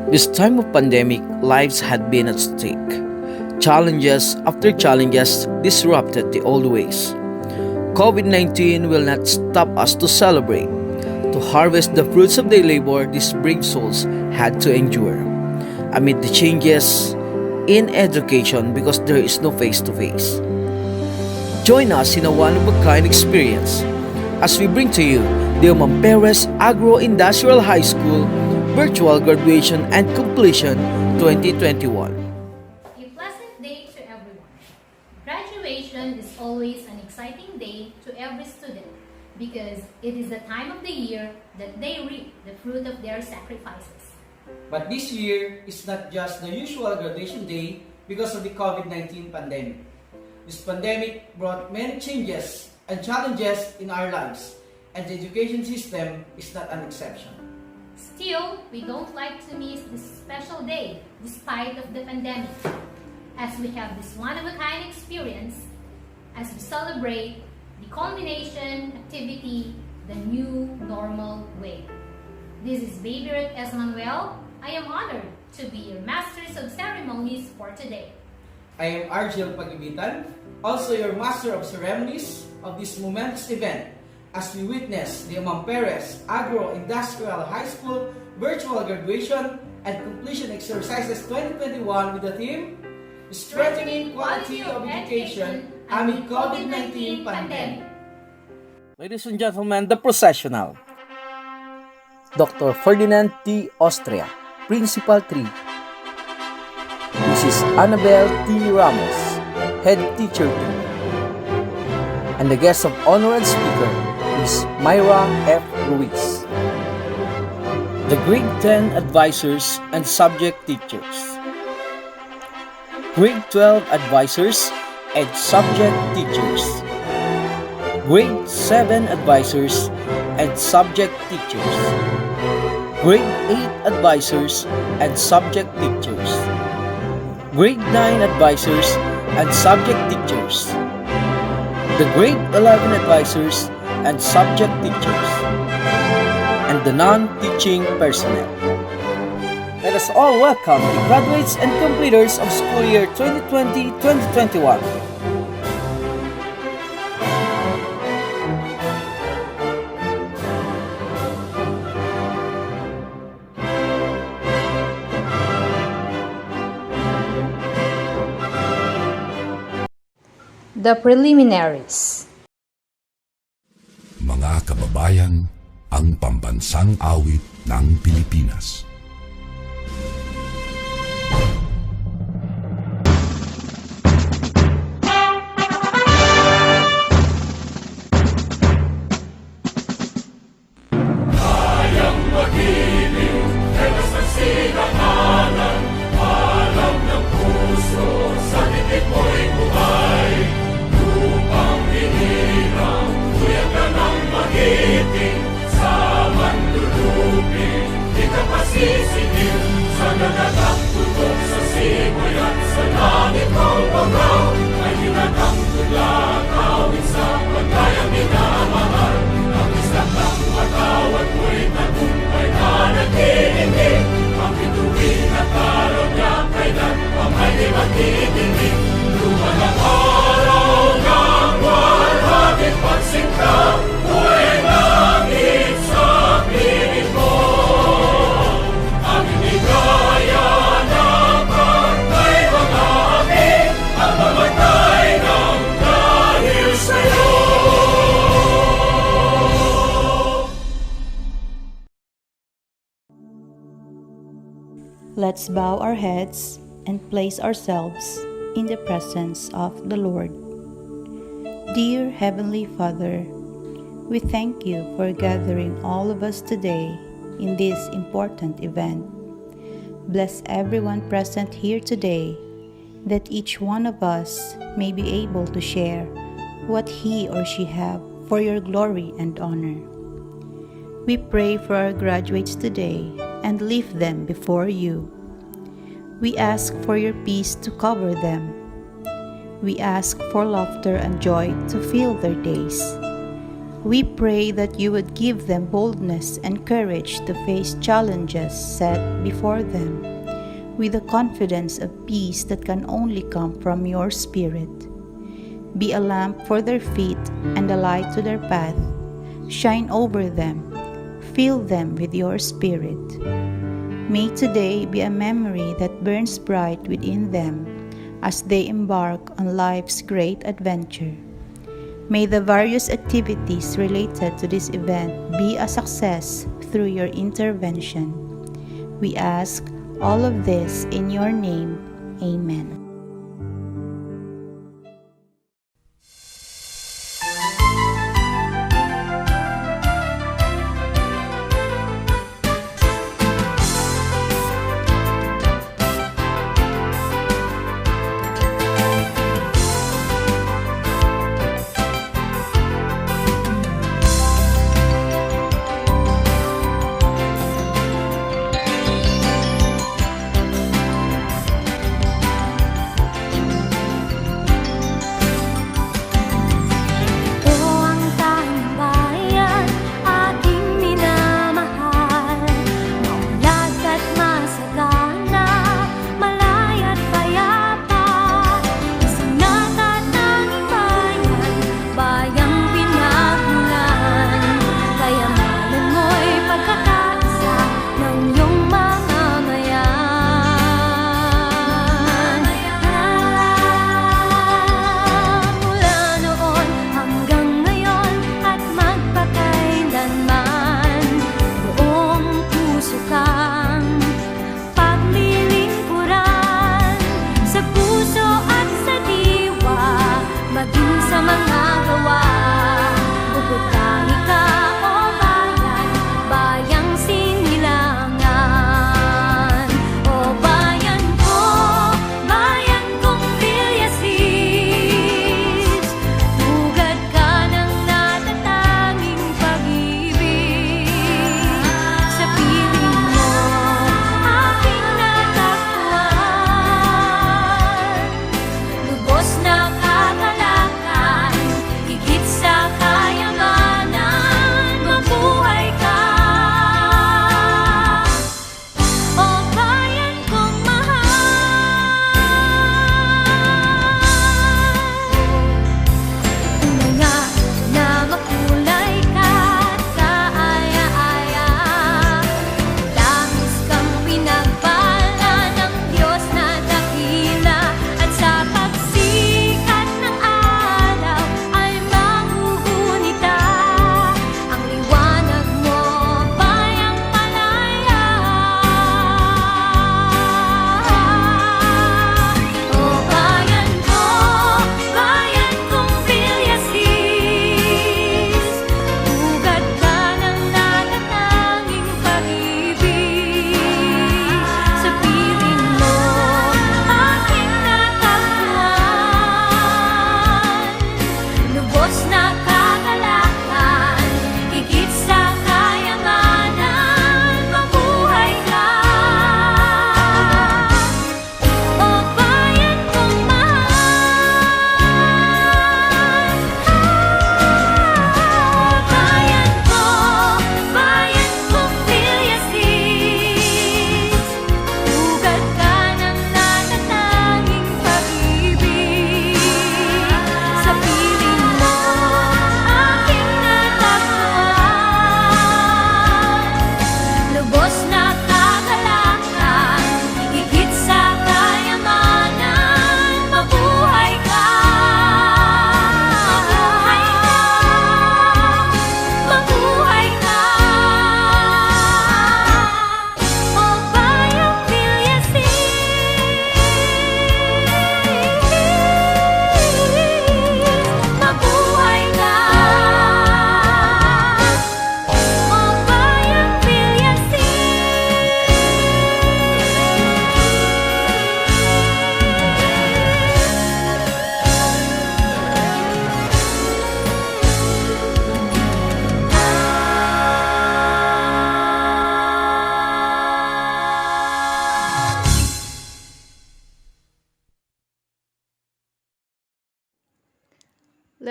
This time of pandemic, lives had been at stake. Challenges after challenges disrupted the old ways. COVID-19 will not stop us to celebrate, to harvest the fruits of their labor these brave souls had to endure. Amid the changes in education because there is no face-to-face. Join us in a one-of-a-kind experience as we bring to you the Amamperez Agro Industrial High School Virtual Graduation and Completion 2021. A pleasant day to everyone. Graduation is always an exciting day to every student because it is the time of the year that they reap the fruit of their sacrifices. But this year is not just the usual graduation day because of the COVID-19 pandemic. This pandemic brought many changes and challenges in our lives, and the education system is not an exception. Still, we don't like to miss this special day despite of the pandemic, as we have this one-of-a-kind experience as we celebrate the culmination activity, the new normal way. This is Baby Ruth S. Manuel. I am honored to be your Masters of Ceremonies for today. I am Argel Pagibitan, also your Master of Ceremonies of this momentous event as we witness the Amamperez Agro Industrial High School Virtual Graduation and Completion Exercises 2021 with the theme Strengthening Quality of Education amid COVID-19 Pandemic. Ladies and gentlemen, the Processional. Dr. Ferdinand T. Austria, Principal 3. Mrs. Annabel T. Ramos, Head Teacher 2. And the guest of honor and speaker is Myra F. Ruiz. The Grade 10 Advisors and Subject Teachers. Grade 12 Advisors and Subject Teachers. Grade 7 Advisors and Subject Teachers. Grade 8 Advisors and Subject Teachers. Grade 9 Advisors and Subject Teachers. The Grade 11 Advisors and Subject Teachers. And the non-teaching personnel. Let us all welcome the graduates and completers of school year 2020-2021. The Preliminaries. Mga kababayan, ang pambansang awit ng Pilipinas. Let's bow our heads and place ourselves in the presence of the Lord. Dear Heavenly Father, we thank you for gathering all of us today in this important event. Bless everyone present here today, that each one of us may be able to share what he or she have for your glory and honor. We pray for our graduates today and lift them before you. We ask for your peace to cover them. We ask for laughter and joy to fill their days. We pray that you would give them boldness and courage to face challenges set before them, with the confidence of peace that can only come from your Spirit. Be a lamp for their feet and a light to their path. Shine over them. Fill them with your Spirit. May today be a memory that burns bright within them as they embark on life's great adventure. May the various activities related to this event be a success through your intervention. We ask all of this in your name. Amen.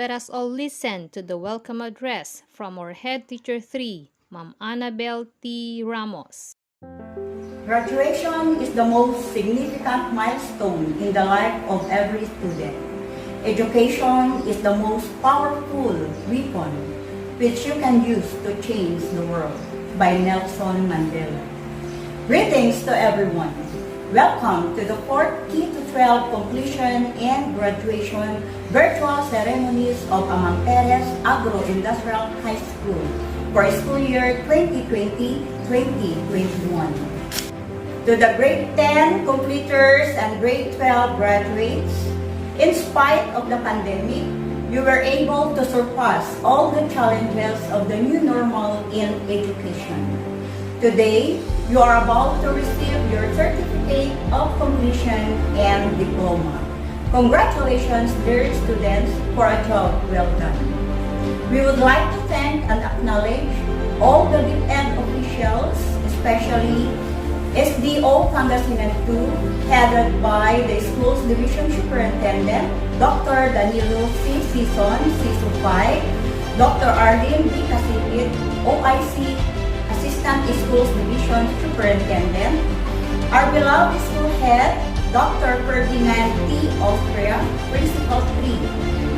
let us all listen to the welcome address from our Head Teacher 3, Ma'am Annabel T. Ramos. Graduation is the most significant milestone in the life of every student. Education is the most powerful weapon which you can use to change the world, by Nelson Mandela. Greetings to everyone. Welcome to the 4th K-12 completion and graduation virtual ceremonies of Amamperez Agro Industrial High School for school year 2020-2021. To the grade 10 completers and grade 12 graduates, in spite of the pandemic, you were able to surpass all the challenges of the new normal in education. Today, you are about to receive your certificate of completion and diploma. Congratulations, dear students, for a job well done. We would like to thank and acknowledge all the DepEd officials, especially SDO Pangasinan 2, headed by the school's division superintendent, Dr. Danilo C. Sison, CISO 5, Dr. Arlene B. Casipit, OIC Assistant Schools Division Superintendent, our beloved school head, Dr. Ferdinand T. Austria, Principal 3,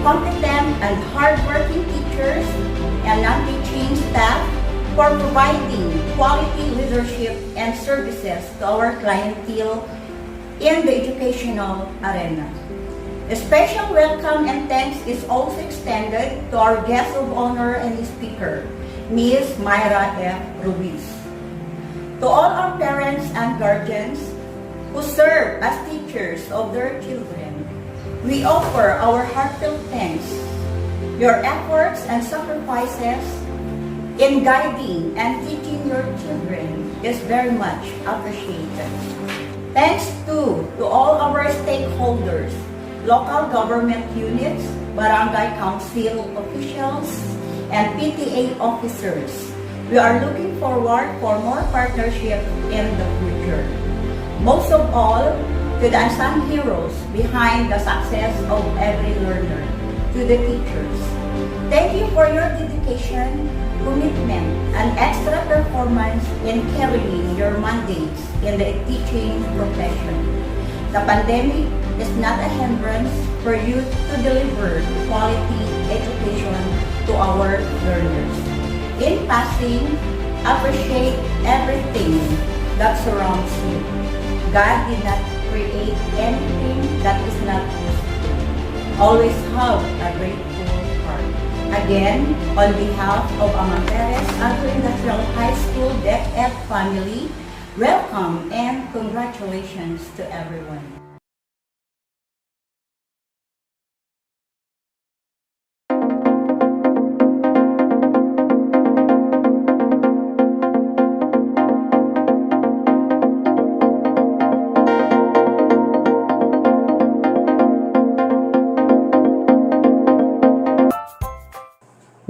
competent and hardworking teachers and non-teaching staff for providing quality leadership and services to our clientele in the educational arena. A special welcome and thanks is also extended to our guest of honor and speaker, Ms. Myra F. Ruiz. To all our parents and guardians who serve as teachers of their children, we offer our heartfelt thanks. Your efforts and sacrifices in guiding and teaching your children is very much appreciated. Thanks to all our stakeholders, local government units, barangay council officials, and PTA officers. We are looking forward for more partnership in the future. Most of all, to the unsung heroes behind the success of every learner, to the teachers. Thank you for your dedication, commitment, and extra performance in carrying your mandates in the teaching profession. The pandemic is not a hindrance for you to deliver quality education to our learners. In passing, appreciate everything that surrounds you. God did not create anything that is not useful. Always have a grateful heart. Again, on behalf of Amamperez Agro Industrial High School DepEd family, welcome and congratulations to everyone.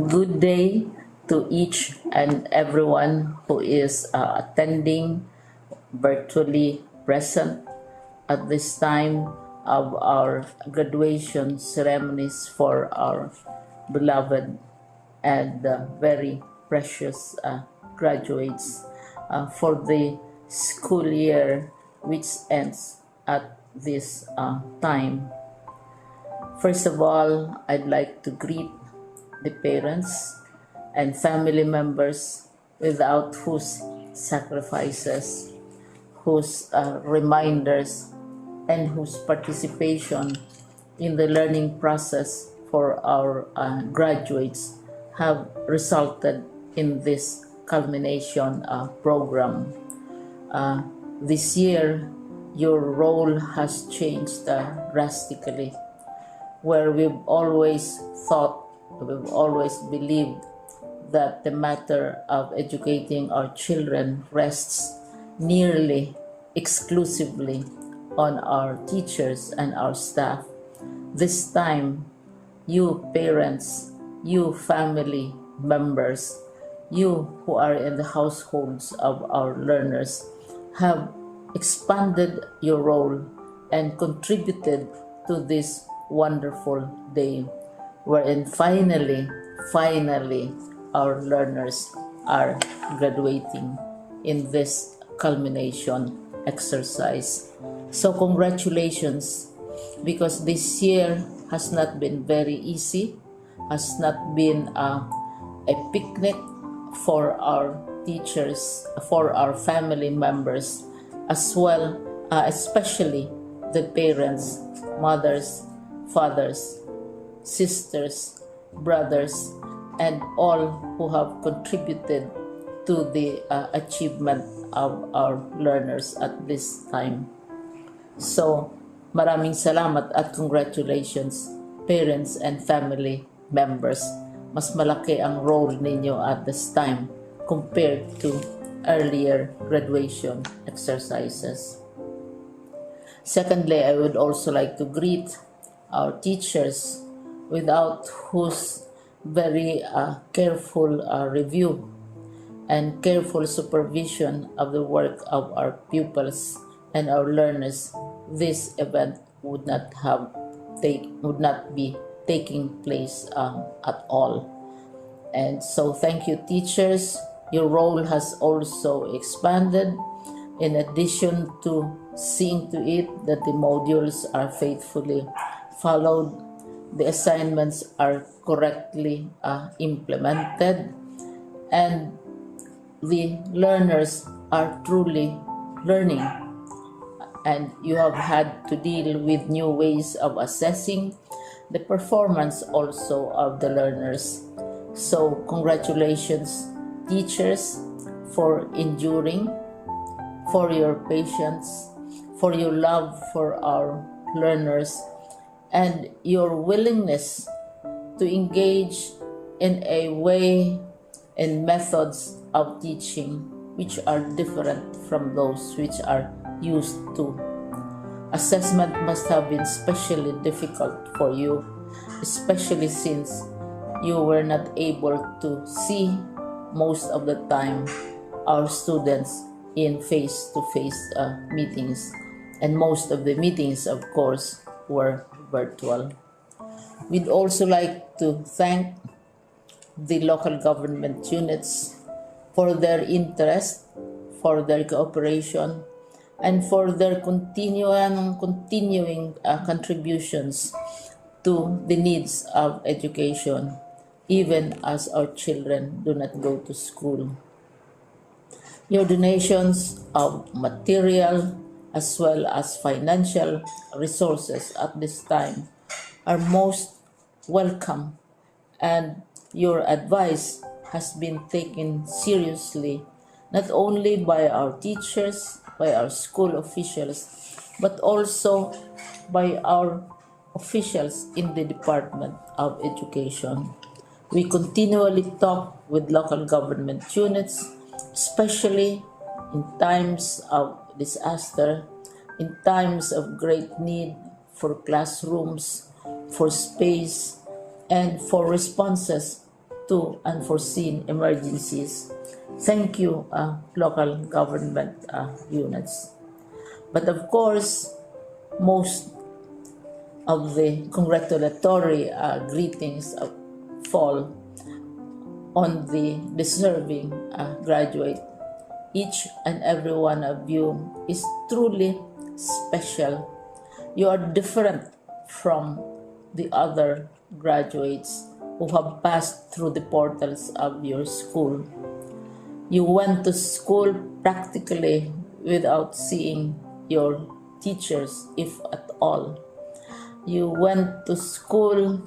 Good day to each and everyone who is attending virtually present at this time of our graduation ceremonies for our beloved and very precious graduates for the school year which ends at this time. First of all, I'd like to greet the parents and family members without whose sacrifices, whose reminders, and whose participation in the learning process for our graduates have resulted in this culmination program. This year, your role has changed drastically, where we've always believed that the matter of educating our children rests nearly exclusively on our teachers and our staff. This time, you parents, you family members, you who are in the households of our learners have expanded your role and contributed to this wonderful day. wherein finally, our learners are graduating in this culmination exercise. So congratulations, because this year has not been very easy, has not been a picnic for our teachers, for our family members, as well, especially the parents, mothers, fathers, sisters, brothers, and all who have contributed to the achievement of our learners at this time. So, maraming salamat at congratulations, parents and family members. Mas malaki ang role ninyo at this time compared to earlier graduation exercises. Secondly, I would also like to greet our teachers, without whose very careful review and careful supervision of the work of our pupils and our learners, this event would not be taking place at all. And so thank you, teachers. Your role has also expanded, in addition to seeing to it that the modules are faithfully followed, the assignments are correctly implemented, and the learners are truly learning. And you have had to deal with new ways of assessing the performance also of the learners. So congratulations, teachers, for enduring, for your patience, for your love for our learners, and your willingness to engage in a way and methods of teaching which are different from those which are used to. Assessment must have been especially difficult for you, especially since you were not able to see most of the time our students in face-to-face meetings, and most of the meetings, of course, were virtual. We'd also like to thank the local government units for their interest, for their cooperation, and for their continuing contributions to the needs of education, even as our children do not go to school. Your donations of material as well as financial resources at this time are most welcome, and your advice has been taken seriously not only by our teachers, by our school officials, but also by our officials in the Department of Education. We continually talk with local government units, especially in times of disaster, in times of great need for classrooms, for space, and for responses to unforeseen emergencies. Thank you, local government units. But of course, most of the congratulatory greetings fall on the deserving graduate. Each and every one of you is truly special. You are different from the other graduates who have passed through the portals of your school. You went to school practically without seeing your teachers, if at all. You went to school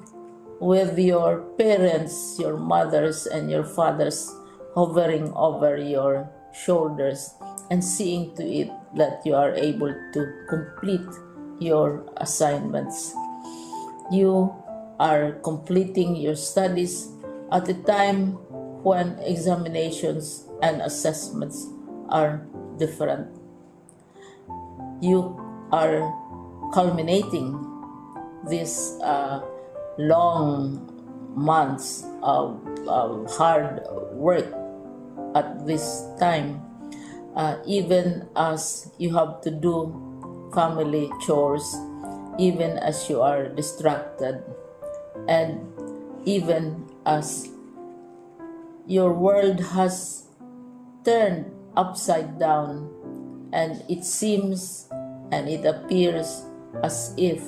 with your parents, your mothers and your fathers hovering over your shoulders and seeing to it that you are able to complete your assignments. You are completing your studies at a time when examinations and assessments are different. You are culminating these long months of hard work at this time, even as you have to do family chores, even as you are distracted. And even as your world has turned upside down, and it seems and it appears as if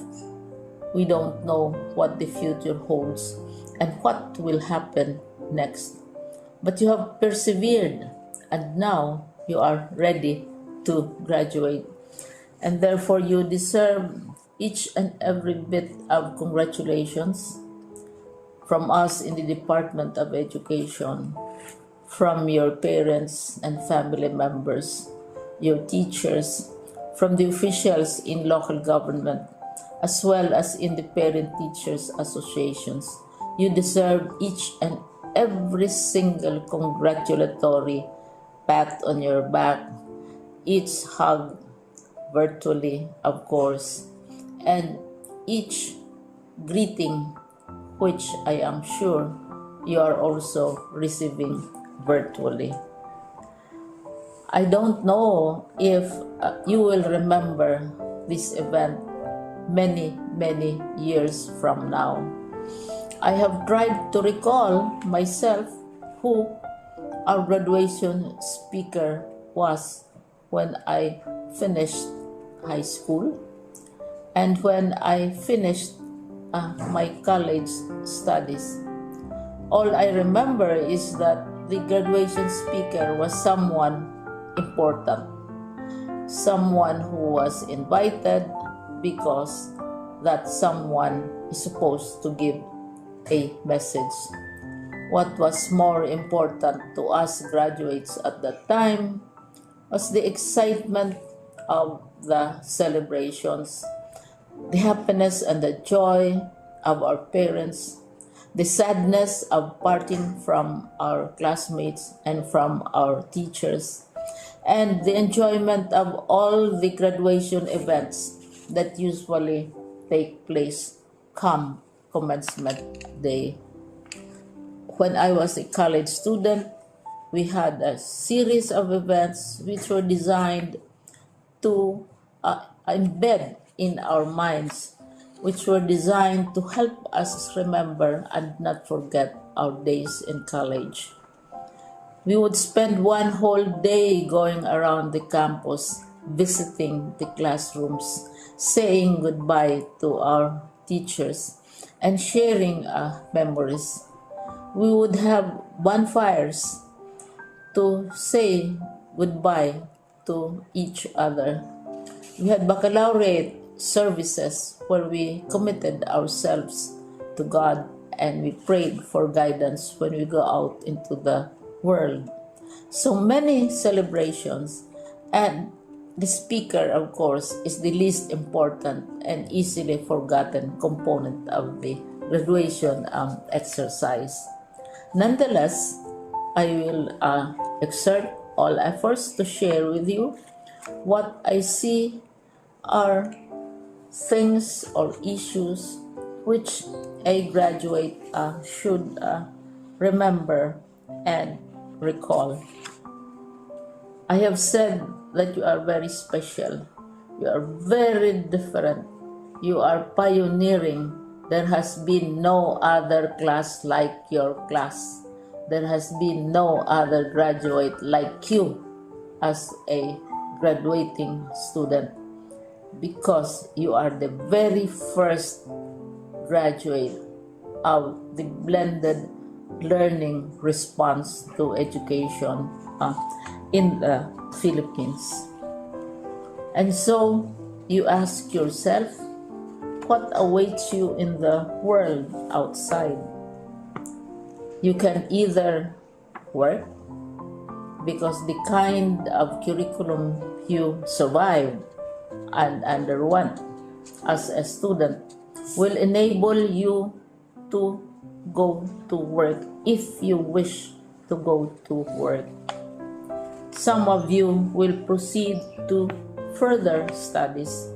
we don't know what the future holds and what will happen next. But you have persevered, and now you are ready to graduate. And therefore, you deserve each and every bit of congratulations from us in the Department of Education, from your parents and family members, your teachers, from the officials in local government, as well as in the parent teachers associations. You deserve each and every single congratulatory pat on your back, each hug virtually, of course, and each greeting, which I am sure you are also receiving virtually. I don't know if you will remember this event many, many years from now. I have tried to recall myself who our graduation speaker was when I finished high school and when I finished my college studies. All I remember is that the graduation speaker was someone important, someone who was invited because that someone is supposed to give a message. What was more important to us graduates at that time was the excitement of the celebrations, the happiness and the joy of our parents, the sadness of parting from our classmates and from our teachers, and the enjoyment of all the graduation events that usually take place come commencement day. When I was a college student, we had a series of events which were designed to embed in our minds, which were designed to help us remember and not forget our days in college. We would spend one whole day going around the campus, visiting the classrooms, saying goodbye to our teachers, and sharing memories. We would have bonfires to say goodbye to each other. We had baccalaureate services where we committed ourselves to God and we prayed for guidance when we go out into the world. So many celebrations, and the speaker, of course, is the least important and easily forgotten component of the graduation exercise. Nonetheless, I will exert all efforts to share with you what I see are things or issues which a graduate should remember and recall. I have said that you are very special. You are very different. You are pioneering. There has been no other class like your class. There has been no other graduate like you as a graduating student, because you are the very first graduate of the blended learning response to education in the Philippines. And so you ask yourself, what awaits you in the world outside? You can either work, because the kind of curriculum you survived and underwent as a student will enable you to go to work if you wish to go to work. Some of you will proceed to further studies,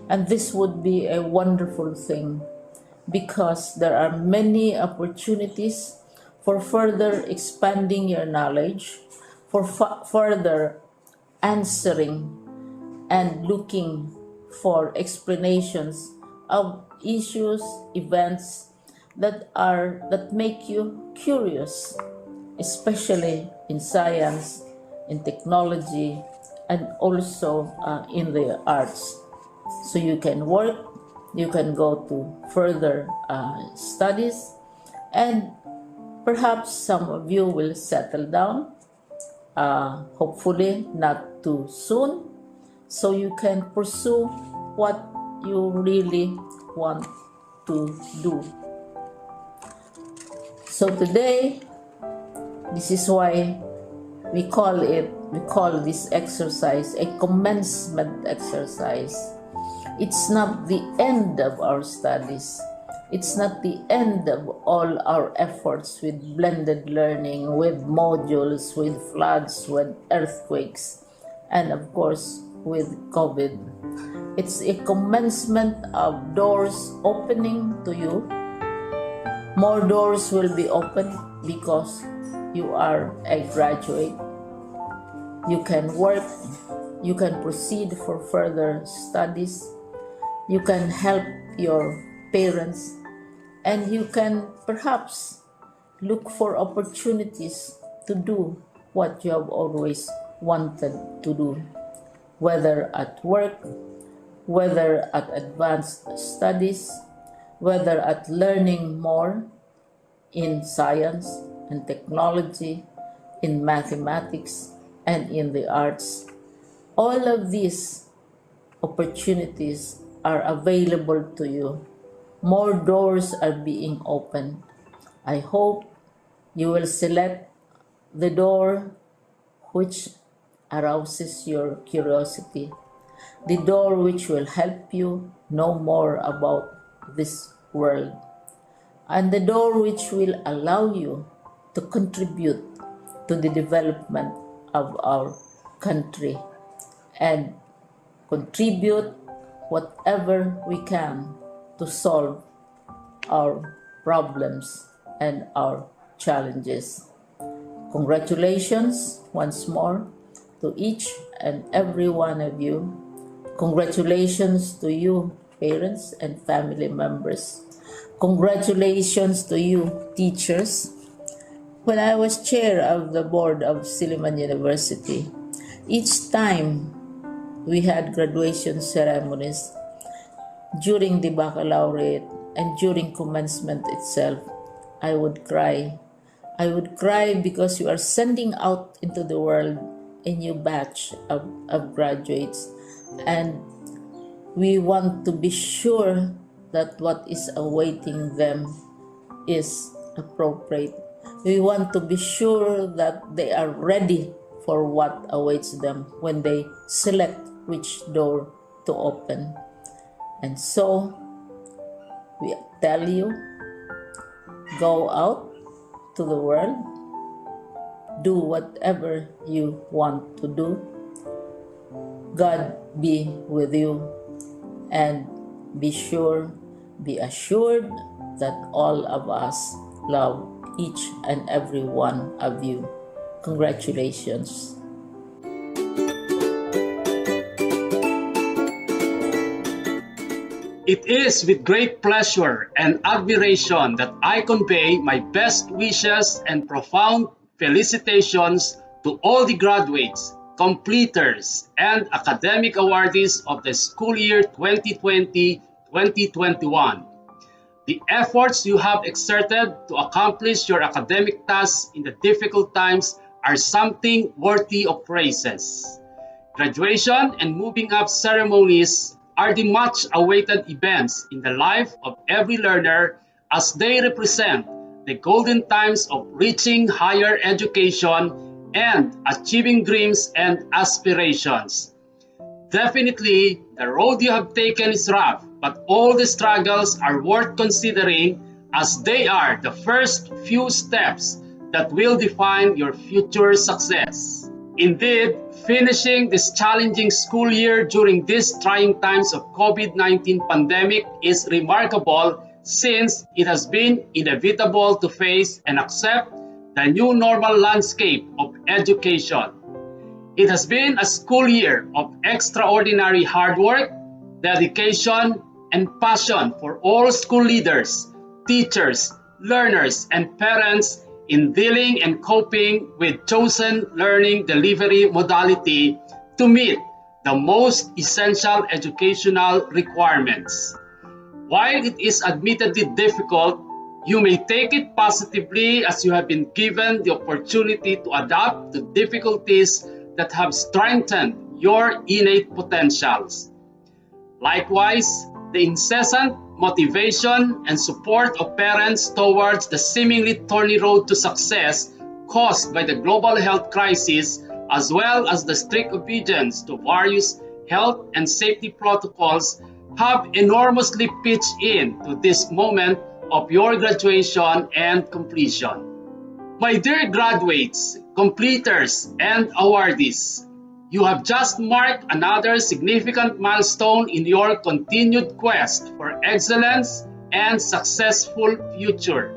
and this would be a wonderful thing because there are many opportunities for further expanding your knowledge, for further answering and looking for explanations of issues, events that make you curious, especially in science, in technology, and also in the arts. So you can work, you can go to further studies, and perhaps some of you will settle down, hopefully not too soon, so you can pursue what you really want to do. So today, this is why we call this exercise a commencement exercise. It's not the end of our studies. It's not the end of all our efforts with blended learning, with modules, with floods, with earthquakes, and of course with COVID. It's a commencement of doors opening to you. More doors will be opened because you are a graduate. You can work, you can proceed for further studies, you can help your parents, and you can perhaps look for opportunities to do what you have always wanted to do, whether at work, whether at advanced studies, whether at learning more in science and technology, in mathematics, and in the arts. All of these opportunities are available to you. More doors are being opened. I hope you will select the door which arouses your curiosity, the door which will help you know more about this world, and the door which will allow you to contribute to the development of our country and contribute whatever we can to solve our problems and our challenges. Congratulations once more to each and every one of you. Congratulations to you, parents and family members. Congratulations to you, teachers. When I was chair of the board of Silliman University, each time we had graduation ceremonies, during the baccalaureate and during commencement itself, I would cry. I would cry because you are sending out into the world a new batch of graduates, and we want to be sure that what is awaiting them is appropriate. We want to be sure that they are ready for what awaits them when they select which door to open. And so we tell you, go out to the world, do whatever you want to do. God be with you, and be assured that all of us love each and every one of you. Congratulations. It is with great pleasure and admiration that I convey my best wishes and profound felicitations to all the graduates, completers, and academic awardees of the school year 2020-2021. The efforts you have exerted to accomplish your academic tasks in the difficult times are something worthy of praises. Graduation and moving up ceremonies are the much-awaited events in the life of every learner, as they represent the golden times of reaching higher education and achieving dreams and aspirations. Definitely, the road you have taken is rough, but all the struggles are worth considering, as they are the first few steps that will define your future success. Indeed, finishing this challenging school year during these trying times of COVID-19 pandemic is remarkable, since it has been inevitable to face and accept the new normal landscape of education. It has been a school year of extraordinary hard work, dedication, and passion for all school leaders, teachers, learners, and parents in dealing and coping with chosen learning delivery modality to meet the most essential educational requirements. While it is admittedly difficult, you may take it positively as you have been given the opportunity to adapt to difficulties that have strengthened your innate potentials. Likewise, the incessant motivation and support of parents towards the seemingly thorny road to success caused by the global health crisis, as well as the strict obedience to various health and safety protocols, have enormously pitched in to this moment of your graduation and completion. My dear graduates, completers, and awardees, you have just marked another significant milestone in your continued quest for excellence and successful future.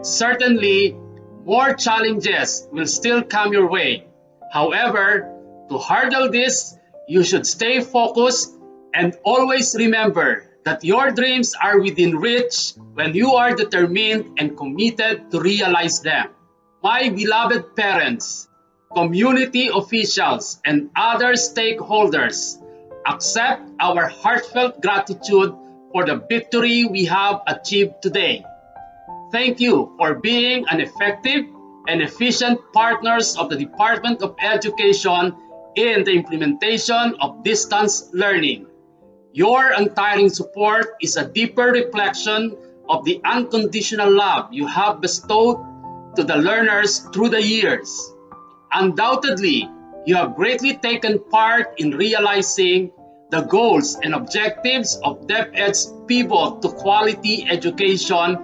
Certainly, more challenges will still come your way. However, to hurdle this, you should stay focused and always remember that your dreams are within reach when you are determined and committed to realize them. My beloved parents, community officials, and other stakeholders, accept our heartfelt gratitude for the victory we have achieved today. Thank you for being an effective and efficient partners of the Department of Education in the implementation of distance learning. Your untiring support is a deeper reflection of the unconditional love you have bestowed to the learners through the years. Undoubtedly, you have greatly taken part in realizing the goals and objectives of DepEd's pivot to quality education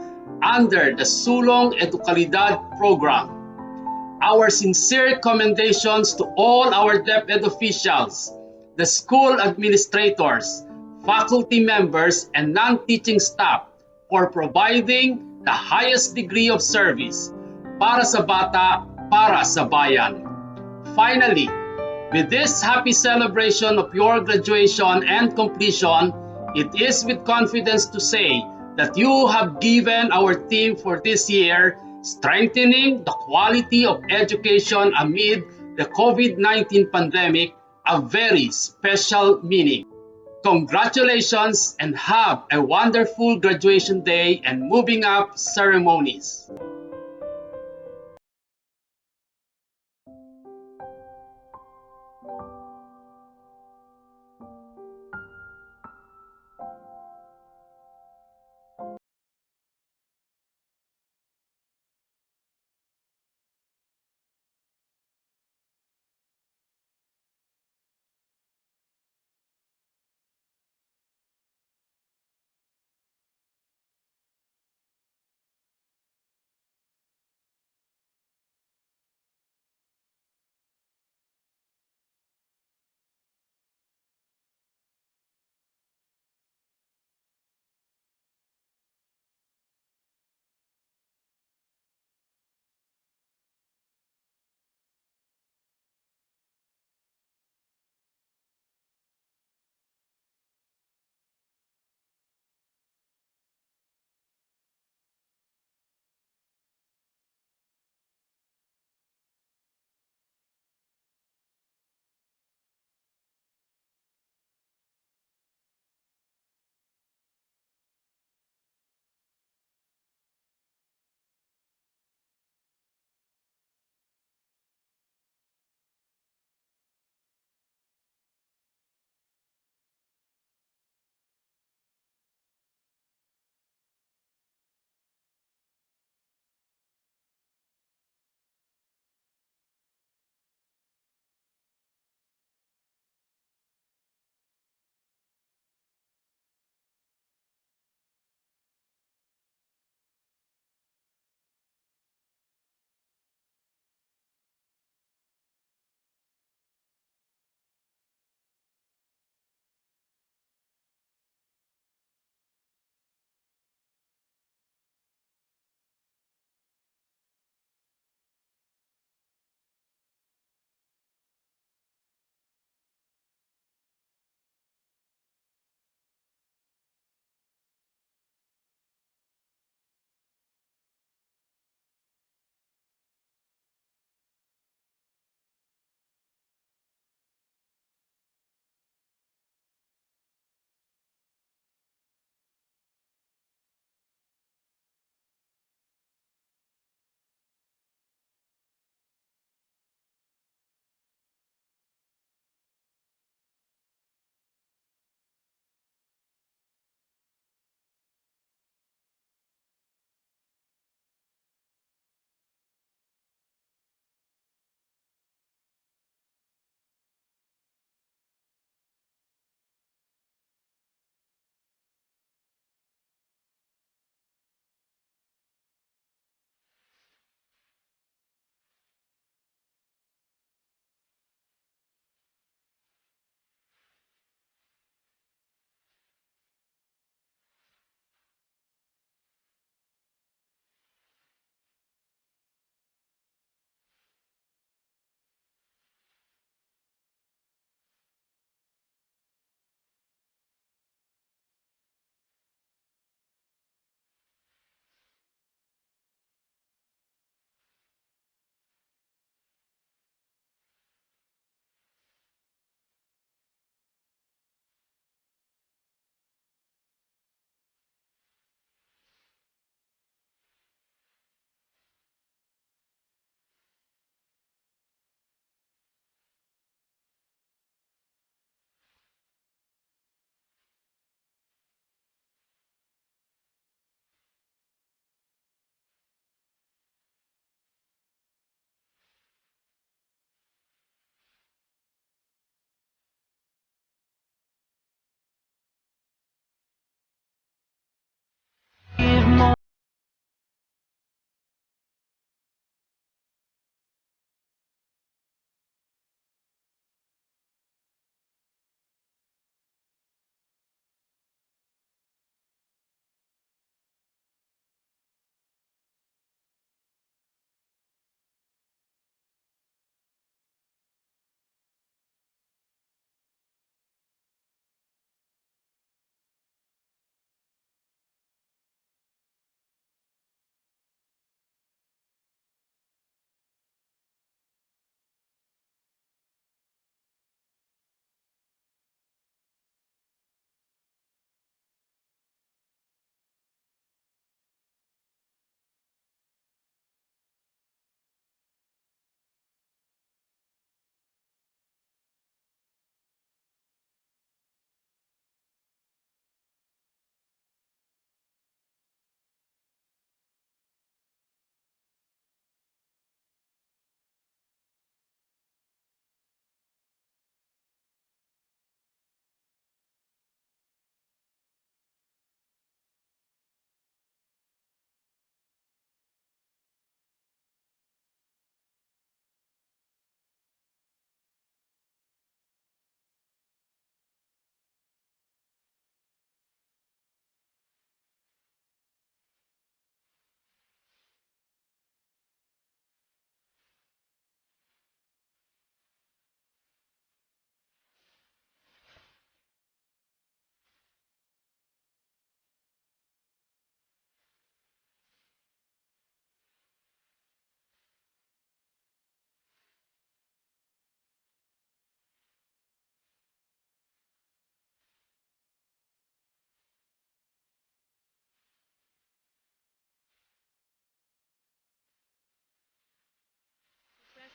under the Sulong Educalidad program. Our sincere commendations to all our DepEd officials, the school administrators, faculty members, and non-teaching staff for providing the highest degree of service para sa bata, para sa bayan. Finally, with this happy celebration of your graduation and completion, it is with confidence to say that you have given our team for this year, strengthening the quality of education amid the COVID-19 pandemic, a very special meaning. Congratulations and have a wonderful graduation day and moving up ceremonies.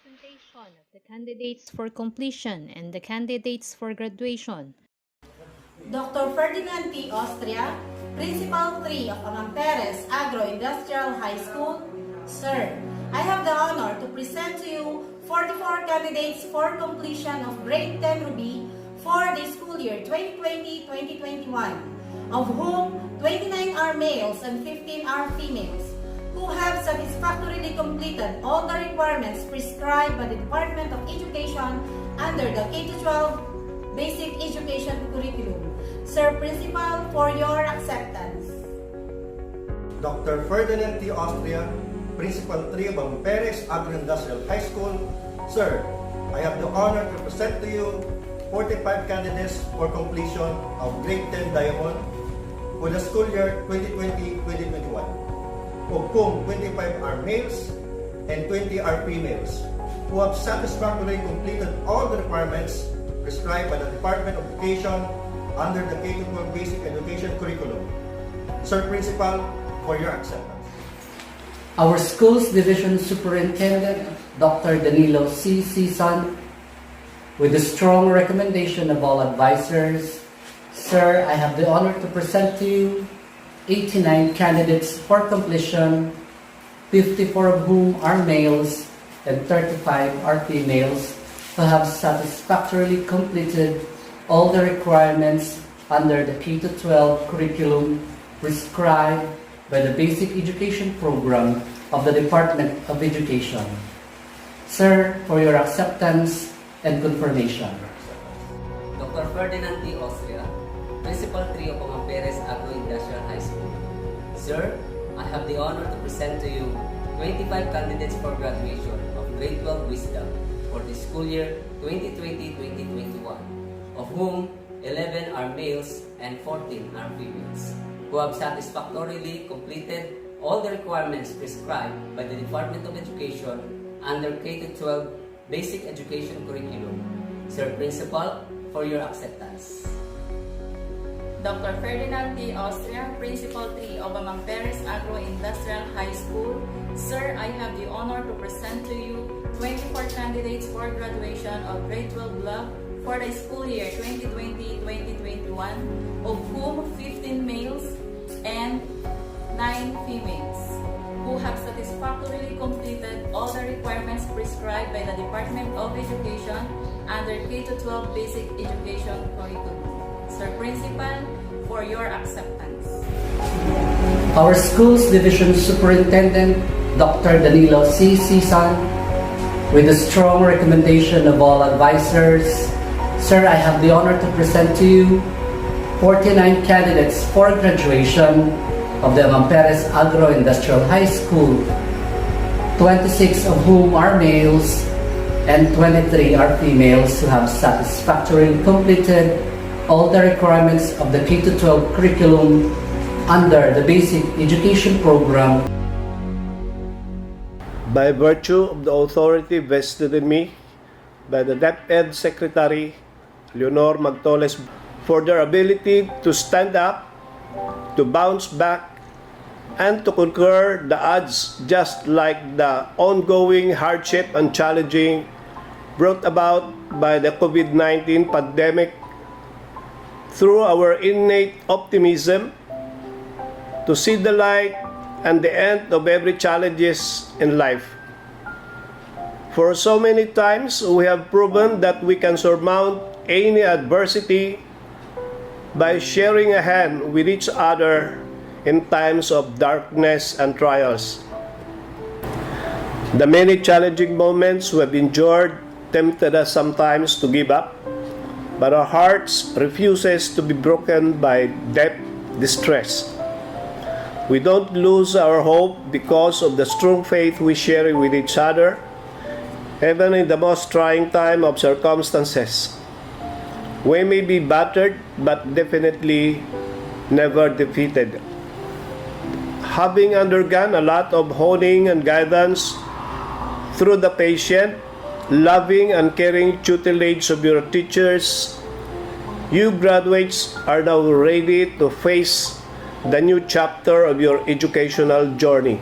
presentation of the candidates for completion and the candidates for graduation. Dr. Ferdinand T. Austria, Principal 3 of Amamperez Agro Industrial High School. Sir, I have the honor to present to you 44 candidates for completion of Grade 10 Ruby for the school year 2020-2021, of whom 29 are males and 15 are females, who have satisfactorily completed all the requirements prescribed by the Department of Education under the K-12 Basic Education Curriculum. Sir Principal, for your acceptance. Dr. Ferdinand T. Austria, Principal 3 of Amamperez Agro-Industrial High School. Sir, I have the honor to present to you 45 candidates for completion of Grade 10 Diamond for the school year 2020-2021, of whom 25 are males and 20 are females, who have satisfactorily completed all the requirements prescribed by the Department of Education under the K-12 Basic Education Curriculum. Sir Principal, for your acceptance. Our school's Division Superintendent, Dr. Danilo C. Cisan, with the strong recommendation of all advisors, sir, I have the honor to present to you 89 candidates for completion, 54 of whom are males and 35 are females, who have satisfactorily completed all the requirements under the K-12 curriculum prescribed by the Basic Education Program of the Department of Education. Sir, for your acceptance and confirmation. Dr. Ferdinand T. Austria, Principal 3 of Amamperez Agro Industrial High School. Sir, I have the honor to present to you 25 candidates for graduation of Grade 12 Wisdom for the school year 2020-2021, of whom 11 are males and 14 are females, who have satisfactorily completed all the requirements prescribed by the Department of Education under K-12 Basic Education Curriculum. Sir Principal, for your acceptance. Dr. Ferdinand T. Austria, Principal 3 of Amamperez Agro Industrial High School. Sir, I have the honor to present to you 24 candidates for graduation of Grade 12 Block for the school year 2020-2021, of whom 15 males and 9 females, who have satisfactorily completed all the requirements prescribed by the Department of Education under K-12 Basic Education Curriculum. Sir Principal, for your acceptance. Our school's Division Superintendent, Dr. Danilo C. Cisan, with the strong recommendation of all advisors, sir, I have the honor to present to you 49 candidates for graduation of the Amamperez Agro Industrial High School, 26 of whom are males and 23 are females, who have satisfactorily completed all the requirements of the K-12 curriculum under the Basic Education Program. By virtue of the authority vested in me by the DepEd Secretary, Leonor Magtoles, for their ability to stand up, to bounce back, and to conquer the odds, just like the ongoing hardship and challenging brought about by the COVID-19 pandemic, through our innate optimism to see the light and the end of every challenges in life. For so many times, we have proven that we can surmount any adversity by sharing a hand with each other in times of darkness and trials. The many challenging moments we have endured tempted us sometimes to give up, but our hearts refuses to be broken by deep distress. We don't lose our hope because of the strong faith we share with each other, even in the most trying time of circumstances. We may be battered, but definitely never defeated. Having undergone a lot of honing and guidance through the patient, loving and caring tutelage of your teachers, you graduates are now ready to face the new chapter of your educational journey.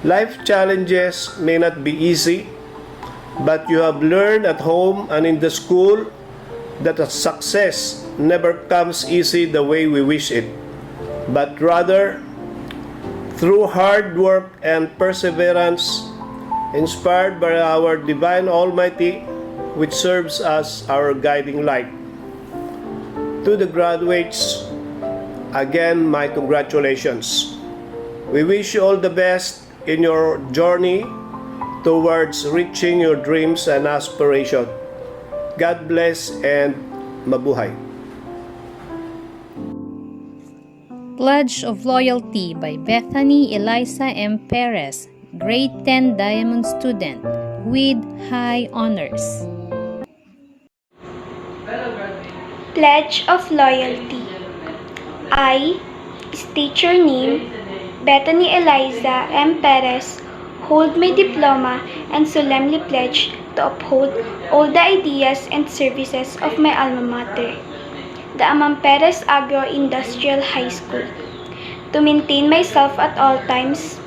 Life challenges may not be easy, but you have learned at home and in the school that success never comes easy the way we wish it, but rather through hard work and perseverance, inspired by our Divine Almighty, which serves as our guiding light. To the graduates, again, my congratulations. We wish you all the best in your journey towards reaching your dreams and aspirations. God bless and mabuhay. Pledge of Loyalty by Bethany Eliza M. Perez, Grade 10 Diamond Student, with high honors. Pledge of Loyalty. I state your name, Bethany Eliza M. Perez, hold my diploma and solemnly pledge to uphold all the ideas and services of my alma mater, the Amamperez Agro Industrial High School, to maintain myself at all times,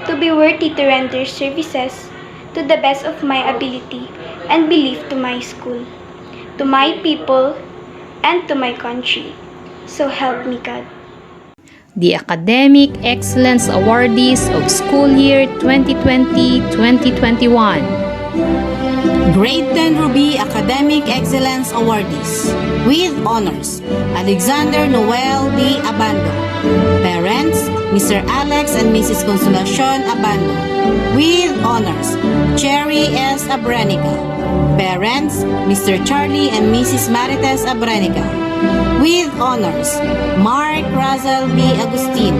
to be worthy to render services to the best of my ability and belief to my school, to my people, and to my country. So help me God. The Academic Excellence Awardees of School Year 2020-2021. Grade 10 Ruby Academic Excellence Awardees with honors: Alexander Noel D. Abando. Parents, Mr. Alex and Mrs. Consolacion Abando. With honors: Cherry S. Abranica. Parents, Mr. Charlie and Mrs. Marites Abranica. With honors: Mark Razel B. Agustin.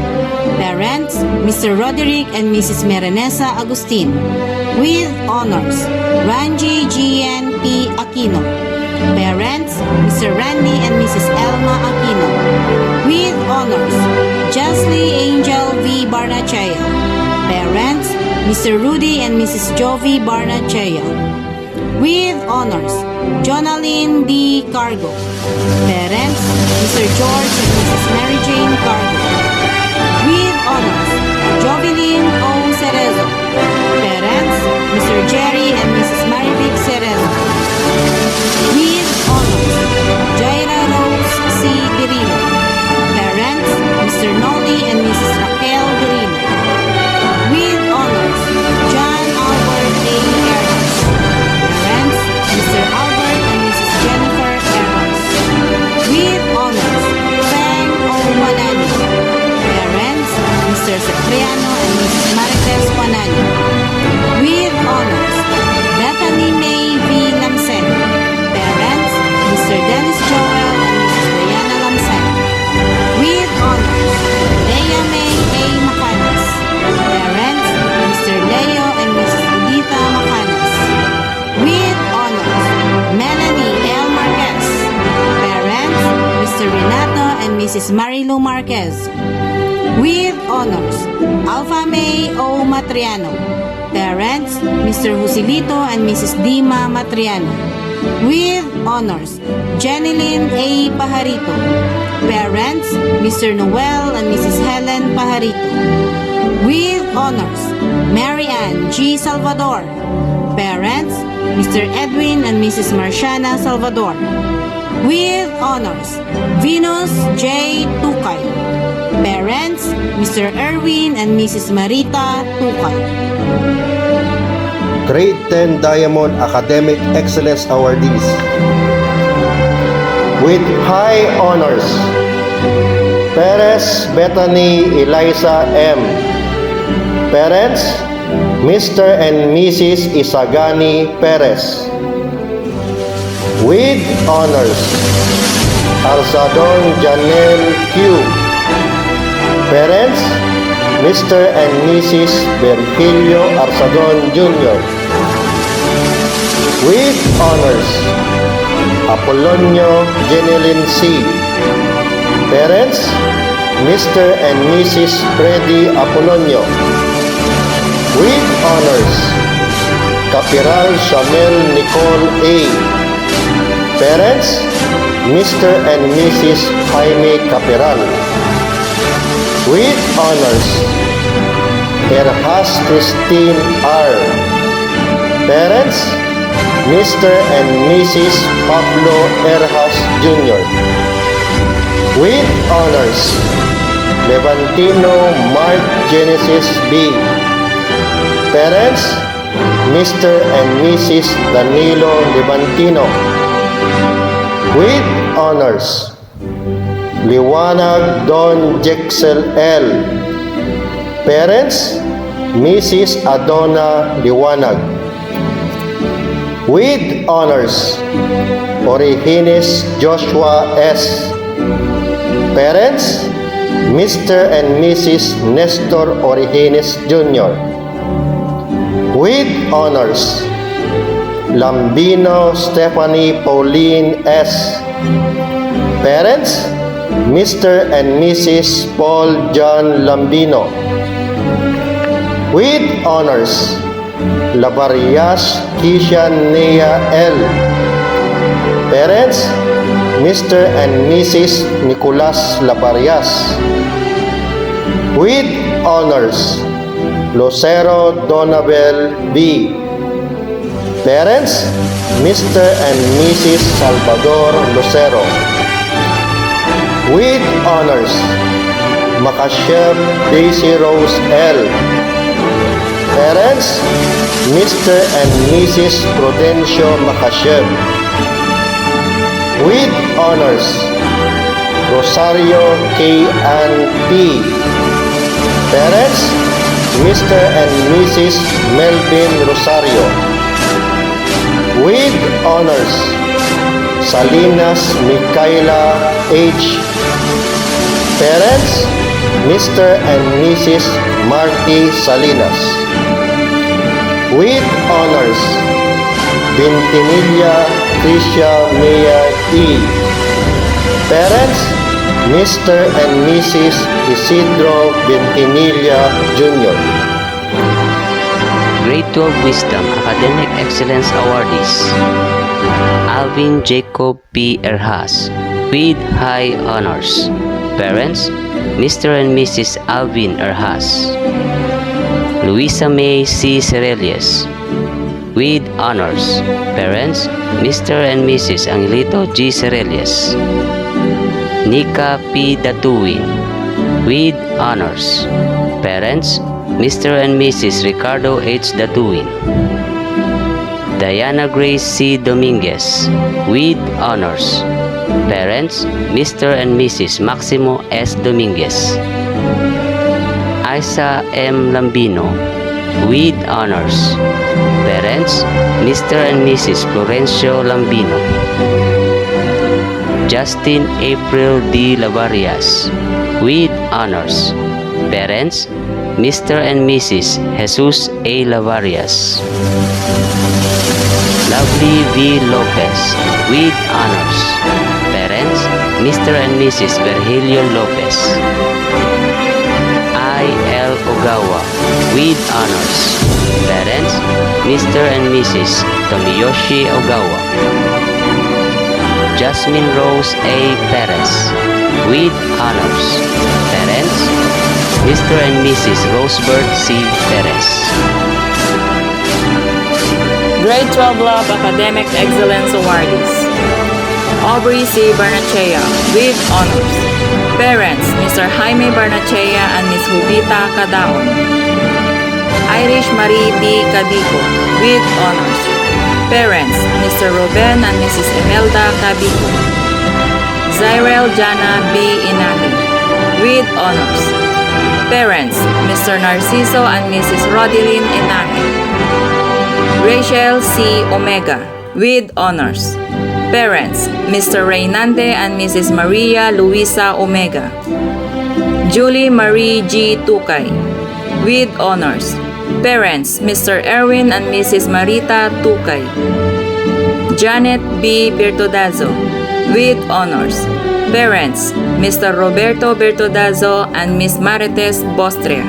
Parents, Mr. Roderick and Mrs. Merenesa Agustin. With honors: Ranji G.N. P. Aquino. Parents, Mr. Randy and Mrs. Elma Aquino. With honors: Jasly Angel V. Barnachea. Parents, Mr. Rudy and Mrs. Jovi Barnachea. With honors: Jonaline D. Cargo. Parents, Mr. George and Mrs. Mary Jane Cargo. With honors: Jovelyn O. Cerezo. Parents, Mr. Jerry and Mrs. Marivic Cerezo. With honors: Jaira Rose C. Dirino. Parents, Mr. Noli and Mrs. Raquel Dirino. With honors: John Albert A. Eras. Parents, Mr. Albert and Mrs. Jennifer Eras. With honors: Feng O. Wanani. Parents, Mr. Cipriano and Mrs. Marites Wanani. With honors: Bethany May V. Lamsen. Parents, Mr. Dennis Joel and Mrs. Diana Lamsen. With honors: Leia May A. Macanas. Parents, Mr. Leo and Mrs. Editha Macanas. With honors: Melanie L. Marquez. Parents, Mr. Renato and Mrs. Marilu Marquez. With honors: Alpha May O. Matriano. Parents, Mr. Joselito and Mrs. Dima Matriano. With honors: Jeneline A. Pajarito. Parents, Mr. Noel and Mrs. Helen Pajarito. With honors: Mary Ann G. Salvador. Parents, Mr. Edwin and Mrs. Marciana Salvador. With honors: Venus J. Tukay. Parents, Mr. Erwin and Mrs. Marita Tukay. Grade 10 Diamond Academic Excellence Awardees with high honors: Perez Bethany Eliza M. Parents, Mr. and Mrs. Isagani Perez. With honors: Alzadon Janel Q. Parents, Mr. and Mrs. Virgilio Arsadon Jr. With honors: Apolonio Jeneline C. Parents, Mr. and Mrs. Freddy Apolonio. With honors: Capiral Shamel Nicole A. Parents, Mr. and Mrs. Jaime Capiral. With honors: Erhas Christine R. Parents, Mr. and Mrs. Pablo Erjas Jr. With honors, Levantino Mark Genesis B. Parents, Mr. and Mrs. Danilo Levantino. With honors, Liwanag Don Jexel L. Parents, Mrs. Adona Liwanag. With honors, Orihines Joshua S. Parents, Mr. and Mrs. Nestor Orihines Jr. With honors, Lambino Stephanie Pauline S. Parents, Mr. and Mrs. Paul John Lambino. With honors, Lavarias Kisha Nea L. Parents, Mr. and Mrs. Nicolas Lavarias. With honors, Lucero Donabel B. Parents, Mr. and Mrs. Salvador Lucero. With honors, Makashev Daisy Rose L. Parents, Mr. and Mrs. Prudencio Makashev. With honors, Rosario K. Ann P. Parents, Mr. and Mrs. Melvin Rosario. With honors, Salinas Micaela H. Parents, Mr. and Mrs. Marty Salinas. With honors, Bintinilla Tricia Mea E. Parents, Mr. and Mrs. Isidro Bintinilla Jr. Grade 12 Wisdom Academic Excellence Awardees Alvin Jacob P. Erhas with high honors. Parents, Mr. and Mrs. Alvin Erhas. Luisa May C. Cerelius with honors. Parents, Mr. and Mrs. Angelito G. Cerelius. Nika P. Datuwin with honors. Parents, Mr. and Mrs. Ricardo H. Datuwin. Diana Grace C. Dominguez with honors. Parents, Mr. and Mrs. Maximo S. Dominguez. Isa M. Lambino with honors. Parents, Mr. and Mrs. Florencio Lambino. Justin April D. Lavarias with honors. Parents, Mr. and Mrs. Jesus A. Lavarias. Lovely V. Lopez with honors. Parents, Mr. and Mrs. Virgilio Lopez. I. L. Ogawa with honors. Parents, Mr. and Mrs. Tomiyoshi Ogawa. Jasmine Rose A. Perez with honors. Parents, Mr. and Mrs. Rosebert C. Perez. Grade 12 Love Academic Excellence Awardees Aubrey C. Barnachea with honors. Parents, Mr. Jaime Barnachea and Ms. Jubita Cadaon. Irish Marie B. Cadico with honors. Parents, Mr. Ruben and Mrs. Imelda Cabico. Zyrel Jana B. Inahi with honors. Parents, Mr. Narciso and Mrs. Rodilyn Inahi. Rachel C. Omega with honors. Parents, Mr. Reynande and Mrs. Maria Luisa Omega. Julie Marie G. Tukay with honors. Parents, Mr. Erwin and Mrs. Marita Tukay. Janet B. Bertodazzo with honors. Parents, Mr. Roberto Bertodazzo and Ms. Marites Bostria.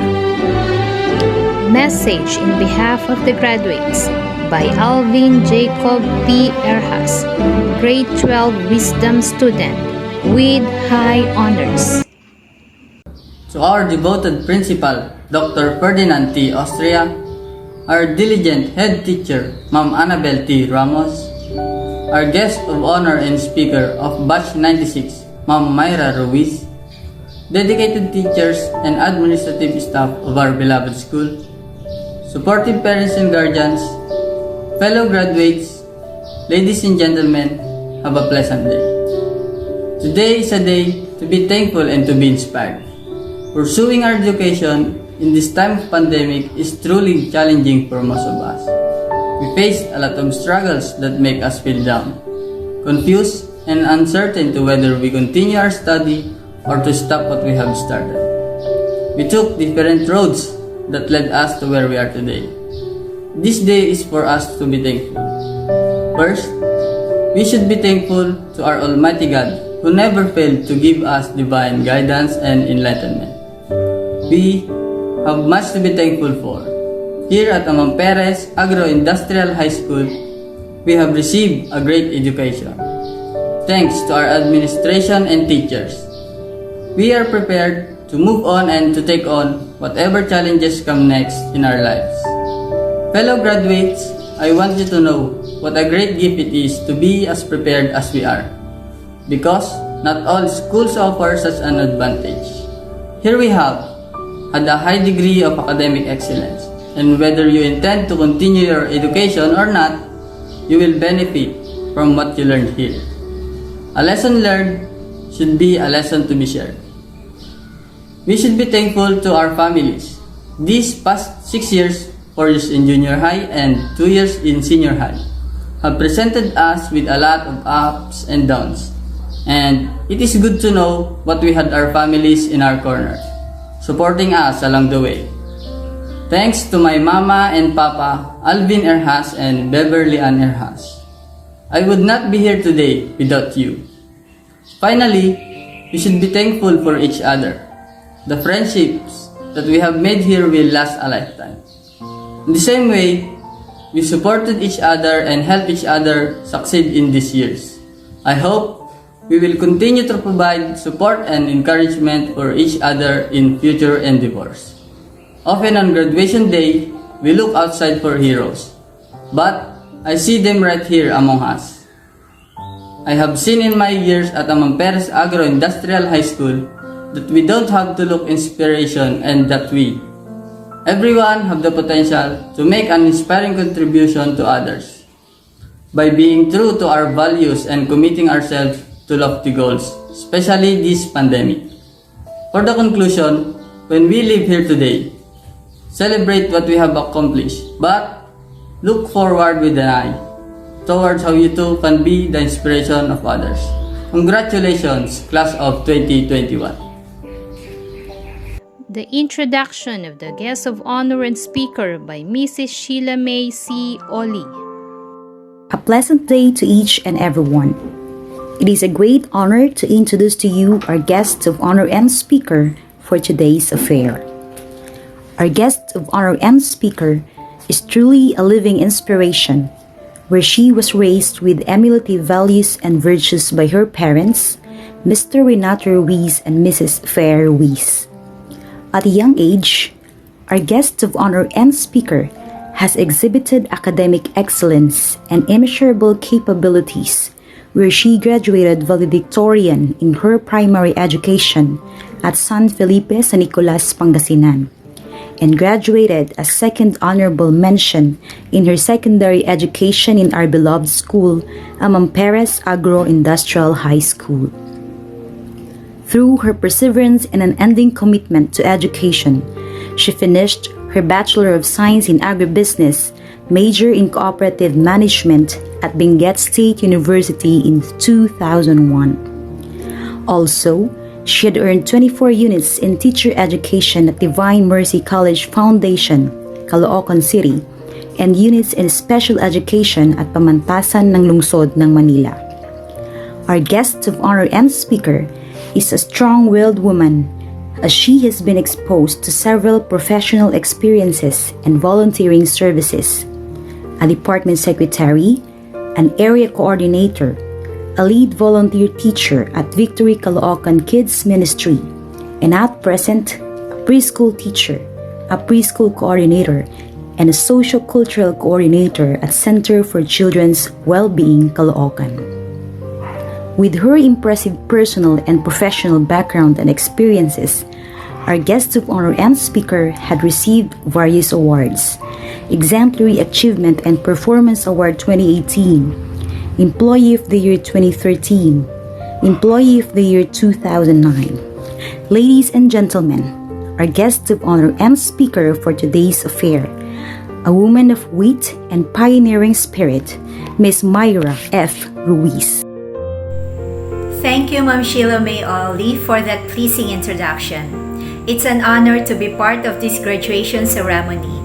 Message in behalf of the graduates by Alvin Jacob P. Erhas, Grade 12 Wisdom student with high honors. To our devoted principal, Dr. Ferdinand T. Austria, our diligent head teacher, Ma'am Annabel T. Ramos, our guest of honor and speaker of Batch 96, Ma'am Myra Ruiz, dedicated teachers and administrative staff of our beloved school, supportive parents and guardians, fellow graduates, ladies and gentlemen, have a pleasant day. Today is a day to be thankful and to be inspired. Pursuing our education in this time of pandemic is truly challenging for most of us. We faced a lot of struggles that make us feel down, confused, and uncertain to whether we continue our study or to stop what we have started. We took different roads that led us to where we are today. This day is for us to be thankful. First, we should be thankful to our Almighty God who never failed to give us divine guidance and enlightenment. We have much to be thankful for. Here at Amamperez Agro Industrial High School, we have received a great education. Thanks to our administration and teachers, we are prepared to move on and to take on whatever challenges come next in our lives. Fellow graduates, I want you to know what a great gift it is to be as prepared as we are, because not all schools offer such an advantage. Here we have had a high degree of academic excellence, and whether you intend to continue your education or not, you will benefit from what you learned here. A lesson learned should be a lesson to be shared. We should be thankful to our families. These past 6 years, 4 years in junior high and 2 years in senior high, have presented us with a lot of ups and downs. And it is good to know what we had our families in our corner, supporting us along the way. Thanks to my mama and papa, Alvin Erhas and Beverly Ann Erhas. I would not be here today without you. Finally, we should be thankful for each other. The friendships that we have made here will last a lifetime. In the same way, we supported each other and helped each other succeed in these years. I hope we will continue to provide support and encouragement for each other in future endeavors. Often on graduation day, we look outside for heroes, but I see them right here among us. I have seen in my years at Amamperez Agro Industrial High School that we don't have to look inspiration and that everyone have the potential to make an inspiring contribution to others by being true to our values and committing ourselves to lofty goals, especially this pandemic. For the conclusion, when we live here today, celebrate what we have accomplished, but look forward with an eye towards how you too can be the inspiration of others. Congratulations, class of 2021. The introduction of the guest of honor and speaker by Mrs. Sheila May C. Oli. A pleasant day to each and everyone. It is a great honor to introduce to you our guest of honor and speaker for today's affair. Our guest of honor and speaker is truly a living inspiration, where she was raised with emulative values and virtues by her parents, Mr. Renato Ruiz and Mrs. Fair Ruiz. At a young age, our guest of honor and speaker has exhibited academic excellence and immeasurable capabilities, where she graduated valedictorian in her primary education at San Felipe San Nicolas, Pangasinan, and graduated as second honorable mention in her secondary education in our beloved school, Amamperez Agro Industrial High School. Through her perseverance and unending commitment to education, she finished her Bachelor of Science in Agribusiness, major in Cooperative Management at Benguet State University in 2001. Also, she had earned 24 units in teacher education at Divine Mercy College Foundation, Caloocan City, and units in special education at Pamantasan ng Lungsod ng Manila. Our guest of honor and speaker is a strong-willed woman, as she has been exposed to several professional experiences and volunteering services, a department secretary, an area coordinator, a lead volunteer teacher at Victory Caloocan Kids Ministry, and at present, a preschool teacher, a preschool coordinator, and a Social-Cultural Coordinator at Center for Children's Well-Being, Caloocan. With her impressive personal and professional background and experiences, our guest of honor and speaker had received various awards: Exemplary Achievement and Performance Award 2018, Employee of the Year 2013, Employee of the Year 2009. Ladies and gentlemen, our guest of honor and speaker for today's affair, a woman of wit and pioneering spirit, Miss Myra F. Ruiz. Thank you, Ma'am Sheila May Ollie, for that pleasing introduction. It's an honor to be part of this graduation ceremony.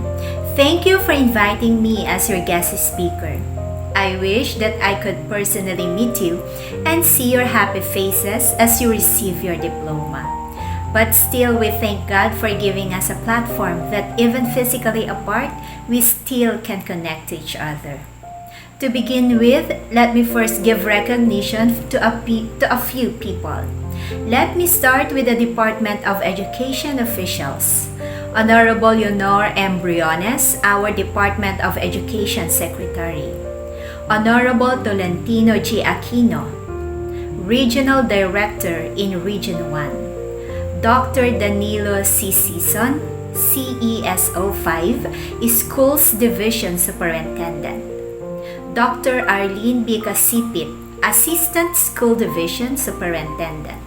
Thank you for inviting me as your guest speaker. I wish that I could personally meet you and see your happy faces as you receive your diploma. But still, we thank God for giving us a platform that even physically apart, we still can connect to each other. To begin with, let me first give recognition to a few people. Let me start with the Department of Education officials. Honorable Leonor M. Briones, our Department of Education Secretary. Honorable Tolentino G. Aquino, Regional Director in Region 1. Dr. Danilo C. Sison, CESO 5, Schools Division Superintendent. Dr. Arlene B. Casipit, Assistant School Division Superintendent.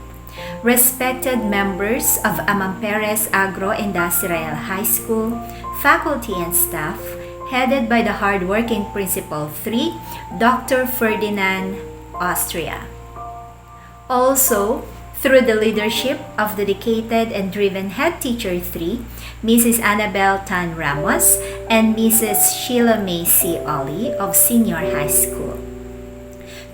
Respected members of Amamperez Agro Industrial High School, faculty and staff, headed by the hardworking Principal 3, Dr. Ferdinand Austria. Also, through the leadership of dedicated and driven Head Teacher 3, Mrs. Annabel Tan Ramos and Mrs. Sheila May C. Ollie of Senior High School.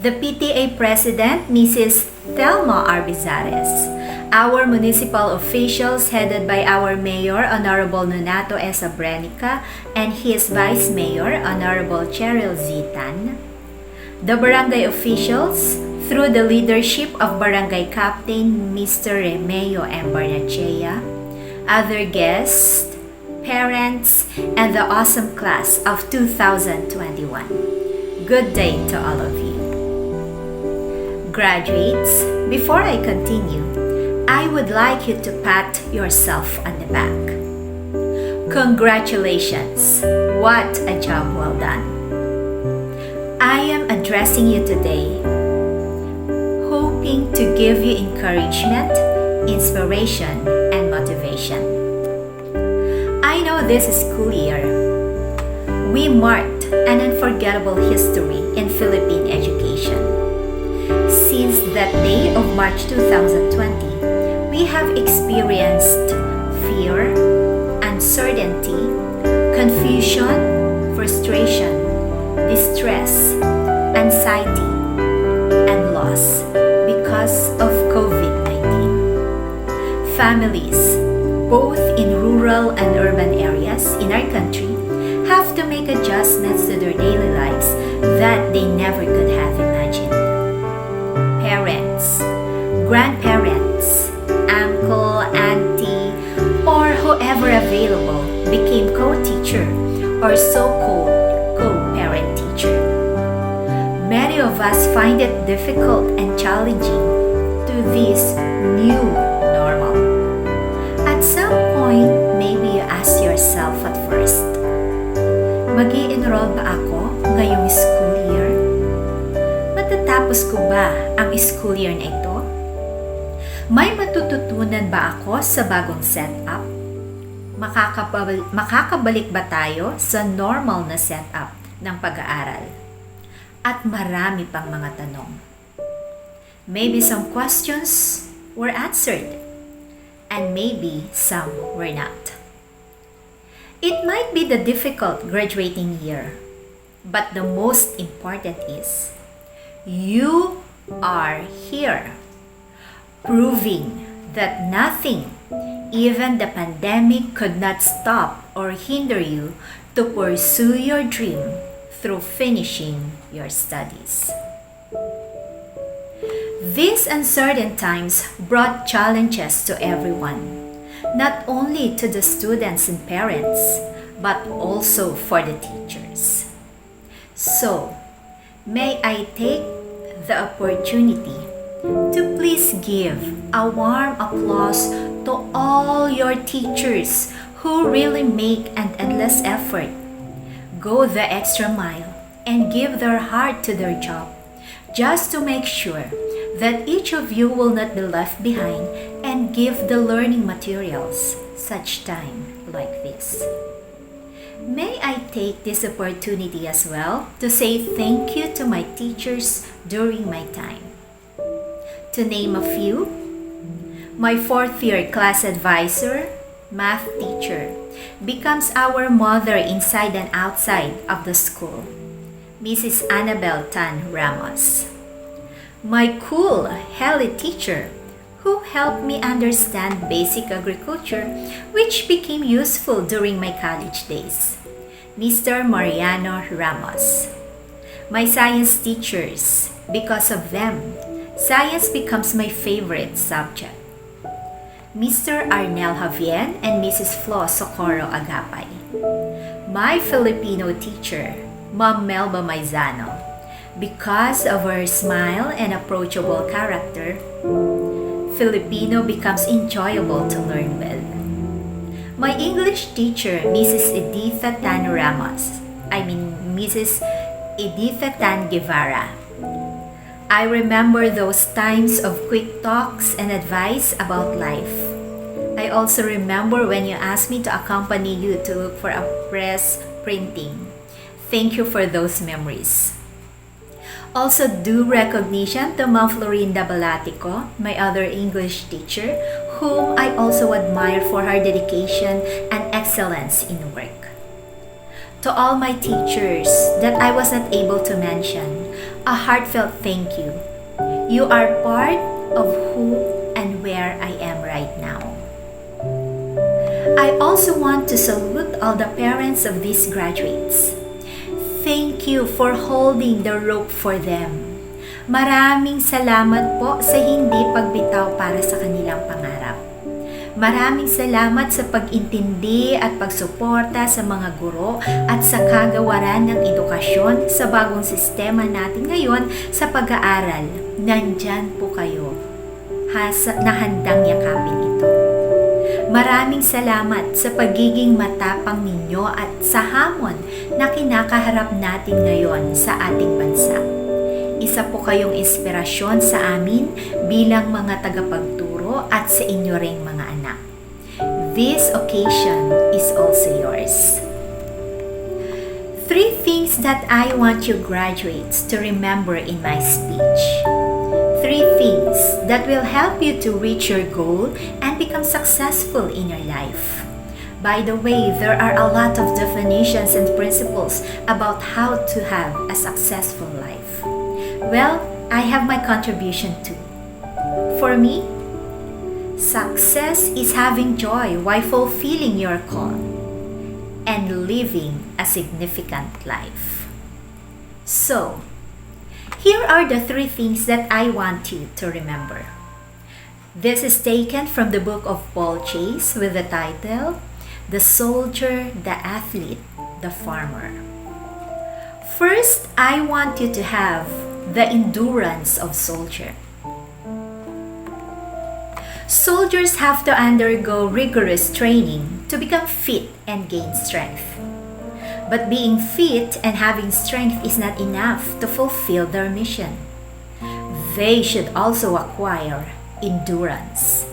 The PTA President, Mrs. Thelma Arbizares. Our municipal officials headed by our Mayor, Honorable Nonato S. Abrenica, and his Vice Mayor, Honorable Cheryl Z. Tan. The barangay officials, through the leadership of Barangay Captain Mr. Remeo M. Barnachea, other guests, parents, and the awesome class of 2021. Good day to all of you. Graduates, before I continue, I would like you to pat yourself on the back. Congratulations! What a job well done. I am addressing you today hoping to give you encouragement, inspiration, and motivation. I know this school year, we marked an unforgettable history in Philippine education. Since that day of March 2020, we have experienced fear, uncertainty, confusion, frustration, distress, anxiety, and loss because of COVID-19. Families, both in rural and urban areas in our country, have to make adjustments to their daily lives that they never could have imagined. Parents, grandparents, uncle, auntie, or whoever available became co-teacher or so-called co-parent teacher. Many of us find it difficult and challenging to this new normal. At some point, maybe you ask yourself at first, mag-i-enroll ba ako ngayong school year? Matatapos ko ba ang school year na ito? May matututunan ba ako sa bagong setup? Makakabalik ba tayo sa normal na setup ng pag-aaral? At marami pang mga tanong. Maybe some questions were answered, and maybe some were not. It might be the difficult graduating year, but the most important is, you are here, proving that nothing, even the pandemic, could not stop or hinder you to pursue your dream through finishing your studies. These uncertain times brought challenges to everyone, not only to the students and parents, but also for the teachers. So, may I take the opportunity to please give a warm applause to all your teachers who really make an endless effort, go the extra mile, and give their heart to their job, just to make sure that each of you will not be left behind and give the learning materials such time like this. May I take this opportunity as well to say thank you to my teachers during my time. To name a few, my fourth year class advisor, math teacher, becomes our mother inside and outside of the school, Mrs. Annabel Tan Ramos. My cool Heli teacher, who helped me understand basic agriculture, which became useful during my college days, Mr. Mariano Ramos. My science teachers, because of them, science becomes my favorite subject, Mr. Arnel Javier and Mrs. Flo Socorro Agapay. My Filipino teacher, Ma'am Melba Maizano. Because of her smile and approachable character, Filipino becomes enjoyable to learn with. My English teacher, Mrs. Editha Tan Mrs. Editha Tan Guevara. I remember those times of quick talks and advice about life. I also remember when you asked me to accompany you to look for a press printing. Thank you for those memories. Also, due recognition to Ma'am Florinda Balatico, my other English teacher, whom I also admire for her dedication and excellence in work. To all my teachers that I was not able to mention, a heartfelt thank you. You are part of who and where I am right now. I also want to salute all the parents of these graduates. Thank you for holding the rope for them. Maraming salamat po sa hindi pagbitaw para sa kanilang pangarap. Maraming salamat sa pag-intindi at pagsuporta sa mga guro at sa kagawaran ng edukasyon sa bagong sistema natin ngayon sa pag-aaral. Nandyan po kayo na handang yakapin ito. Maraming salamat sa pagiging matapang ninyo at sa hamon na kinakaharap natin ngayon sa ating bansa. Isa po kayong inspirasyon sa amin bilang mga tagapagturo at sa inyo ring mga anak. This occasion is also yours. 3 things that I want you graduates to remember in my speech. 3 things that will help you to reach your goal and become successful in your life. By the way, there are a lot of definitions and principles about how to have a successful life. Well, I have my contribution too. For me, success is having joy while fulfilling your call and living a significant life. So, here are the 3 things that I want you to remember. This is taken from the book of Paul Chase with the title, The Soldier, the Athlete, the Farmer. First, I want you to have the endurance of soldier. Soldiers have to undergo rigorous training to become fit and gain strength. But being fit and having strength is not enough to fulfill their mission. They should also acquire endurance.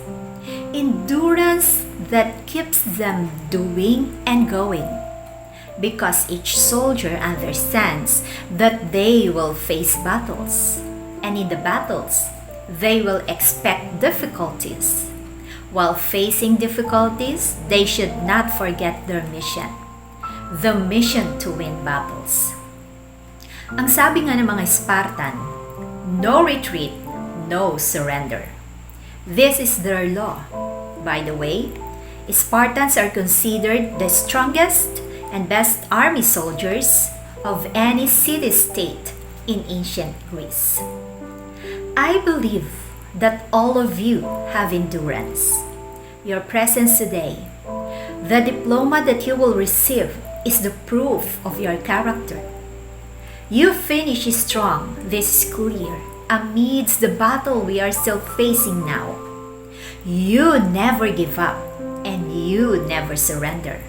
Endurance that keeps them doing and going. Because each soldier understands that they will face battles. And in the battles, they will expect difficulties. While facing difficulties, they should not forget their mission. The mission to win battles. Ang sabi nga ng mga Spartan, no retreat, no surrender. This is their law. By the way, Spartans are considered the strongest and best army soldiers of any city-state in ancient Greece. I believe that all of you have endurance. Your presence today The diploma that you will receive is the proof of your character. You finish strong this school year amidst the battle we are still facing now. You never give up and you never surrender.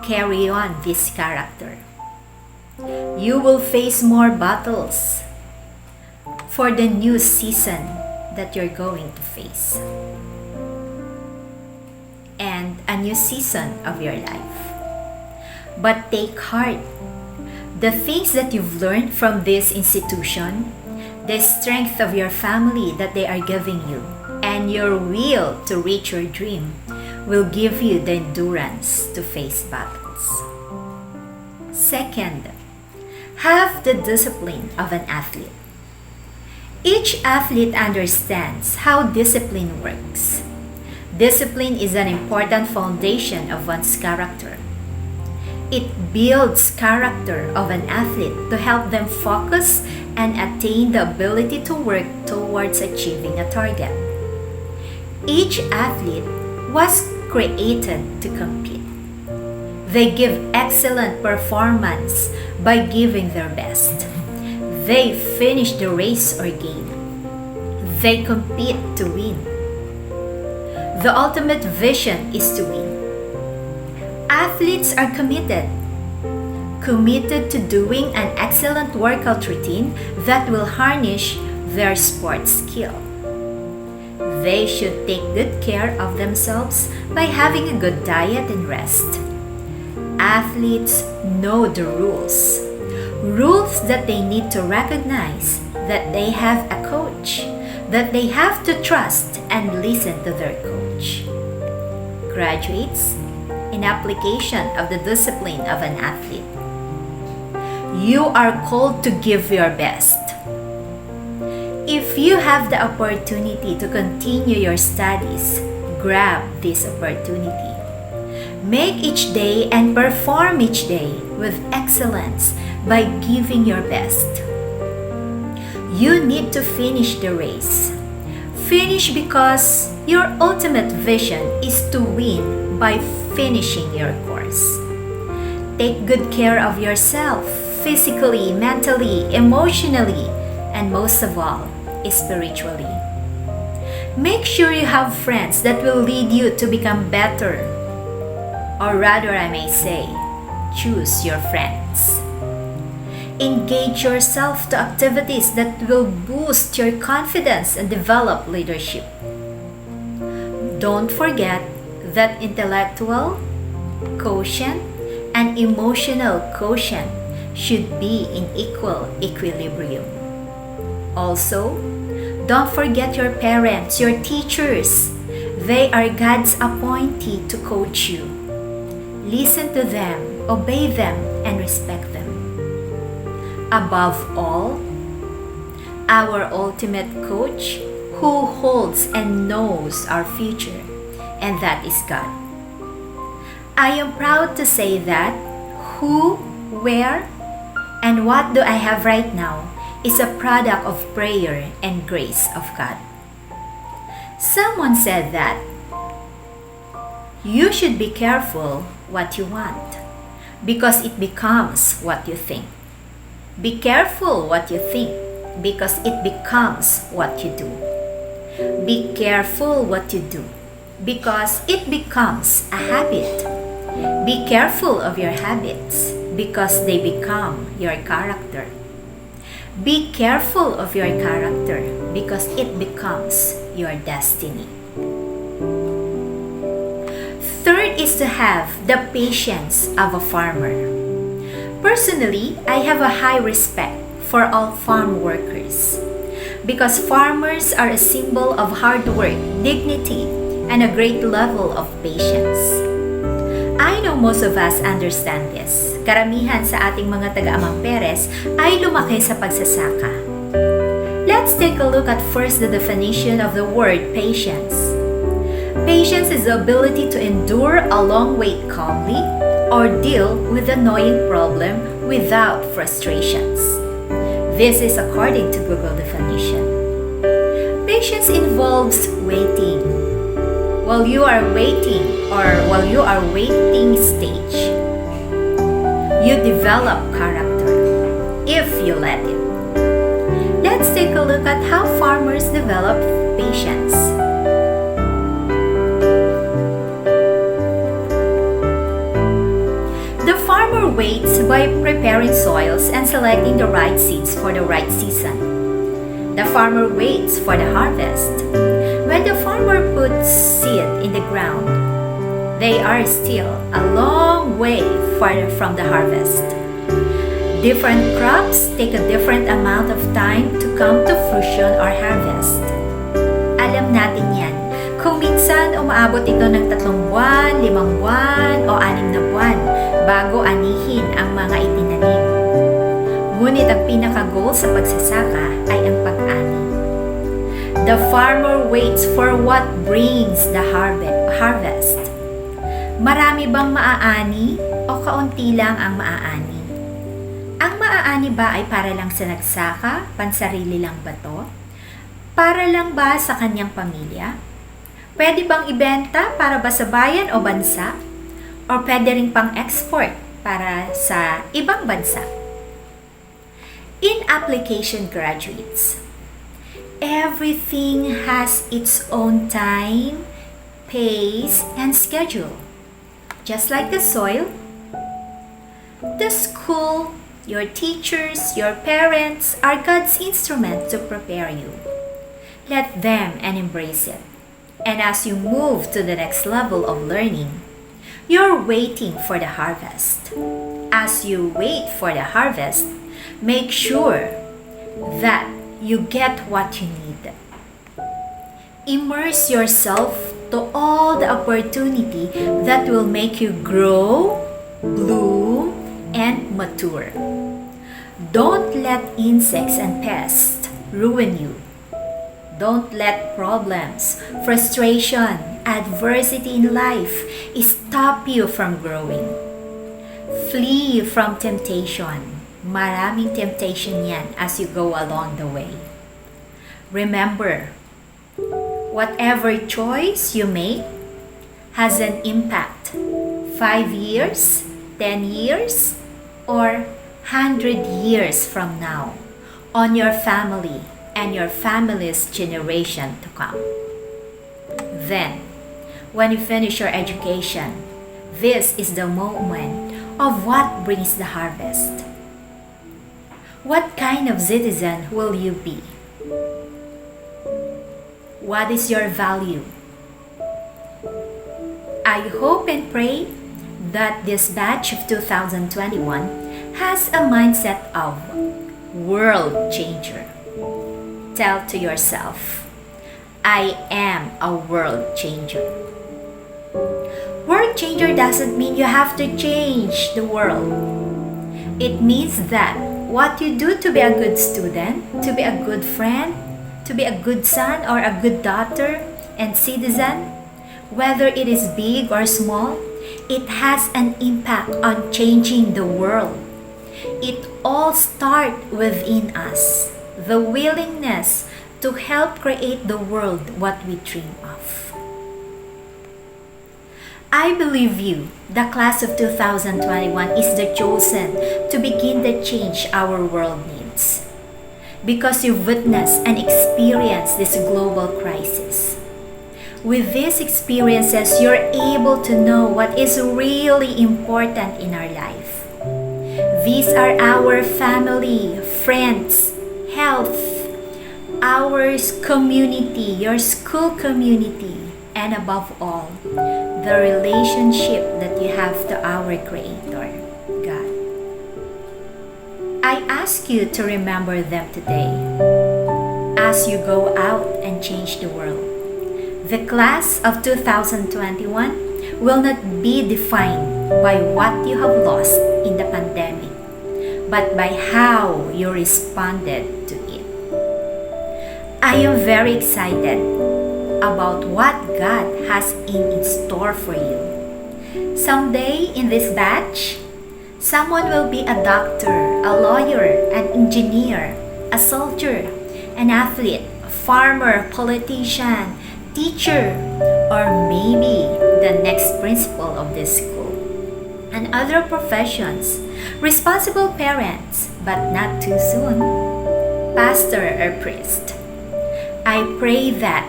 Carry on this character. You will face more battles for the new season that you're going to face and a new season of your life. But take heart. The things that you've learned from this institution, the strength of your family that they are giving you, and your will to reach your dream will give you the endurance to face battles. Second, have the discipline of an athlete. Each athlete understands how discipline works. Discipline is an important foundation of one's character. It builds character of an athlete to help them focus and attain the ability to work towards achieving a target. Each athlete was created to compete. They give excellent performance by giving their best. They finish the race or game. They compete to win. The ultimate vision is to win. Athletes are committed to doing an excellent workout routine that will harness their sports skill. They should take good care of themselves by having a good diet and rest. Athletes know the rules that they need to recognize that they have a coach, that they have to trust and listen to their coach. Graduates, in application of the discipline of an athlete, you are called to give your best. If you have the opportunity to continue your studies, grab this opportunity. Make each day and perform each day with excellence by giving your best. You need to finish the race. Finish because your ultimate vision is to win by finishing your course. Take good care of yourself, physically, mentally, emotionally, and most of all, spiritually. Make sure you have friends that will lead you to become better. Or rather, I may say, choose your friends. Engage yourself to activities that will boost your confidence and develop leadership. Don't forget that intellectual quotient and emotional quotient should be in equal equilibrium. Also, don't forget your parents, your teachers. They are God's appointee to coach you. Listen to them, obey them, and respect them. Above all, our ultimate coach who holds and knows our future, and that is God. I am proud to say that who, where, and what do I have right now is a product of prayer and grace of God. Someone said that you should be careful what you want because it becomes what you think. Be careful what you think because it becomes what you do. Be careful what you do because it becomes a habit. Be careful of your habits because they become your character. Be careful of your character because it becomes your destiny. Third is to have the patience of a farmer. Personally, I have a high respect for all farm workers because farmers are a symbol of hard work, dignity, and a great level of patience. I know most of us understand this. Karamihan sa ating mga taga-Amamperez ay lumaki sa pagsasaka. Let's take a look at first the definition of the word patience. Patience is the ability to endure a long wait calmly or deal with annoying problem without frustrations. This is according to Google definition. Patience involves waiting. While you are waiting or while you are waiting stage, you develop character if you let it. Let's take a look at how farmers develop patience. The farmer waits by preparing soils and selecting the right seeds for the right season. The farmer waits for the harvest. When the farmer puts seed in the ground, they are still a long way far from the harvest. Different crops take a different amount of time to come to fruition or harvest. Alam natin yan. Kung minsan umaabot ito ng 3 buwan, 5 buwan o 6 na buwan bago anihin ang mga itinanim. Ngunit ang pinaka-goal sa pagsasaka ay ang pag-ani. The farmer waits for what brings the harvest. Marami bang maaani o kaunti lang ang maaani? Ang maaani ba ay para lang sa nagsaka? Pansarili lang ba to? Para lang ba sa kanyang pamilya? Pwede bang ibenta para ba sa bayan o bansa? O pwede rin pang export para sa ibang bansa? In application graduates, everything has its own time, pace, and schedule. Just like the soil, the school, your teachers, your parents are God's instrument to prepare you. Let them and embrace it. And as you move to the next level of learning, you're waiting for the harvest. As you wait for the harvest, make sure that you get what you need. Immerse yourself to all the opportunity that will make you grow, bloom, and mature. Don't let insects and pests ruin you. Don't let problems, frustration, adversity in life stop you from growing. Flee from temptation. Maraming temptation yan as you go along the way. Remember, whatever choice you make has an impact 5 years, 10 years, or 100 years from now on your family and your family's generation to come. Then, when you finish your education, this is the moment of what brings the harvest. What kind of citizen will you be? What is your value? I hope and pray that this batch of 2021 has a mindset of world changer. Tell to yourself, I am a world changer. World changer doesn't mean you have to change the world. It means that what you do to be a good student, to be a good friend, to be a good son or a good daughter and citizen, whether it is big or small, it has an impact on changing the world. It all starts within us, the willingness to help create the world what we dream of. I believe you, the class of 2021, is the chosen to begin the change our world needs. Because you've witnessed and experienced this global crisis. With these experiences, you're able to know what is really important in our life. These are our family, friends, health, our community, your school community, and above all, the relationship that you have to our Creator, God. I ask you to remember them today as you go out and change the world. The class of 2021 will not be defined by what you have lost in the pandemic, but by how you responded to it. I am very excited about what God has in store for you. Someday in this batch, someone will be a doctor, a lawyer, an engineer, a soldier, an athlete, a farmer, politician, teacher, or maybe the next principal of this school, and other professions, responsible parents, but not too soon, pastor or priest. I pray that